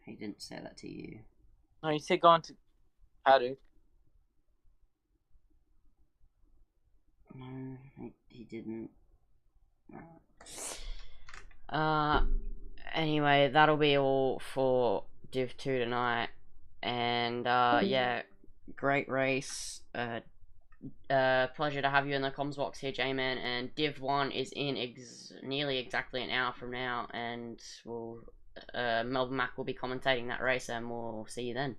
He didn't say that to you. No, he said going to. How, dude? No, he didn't. Anyway, that'll be all for Div 2 tonight. And, yeah, great race. Pleasure to have you in the comms box here, J-Man. And Div 1 is in nearly exactly an hour from now. And Melbourne Mac will be commentating that race, and we'll see you then.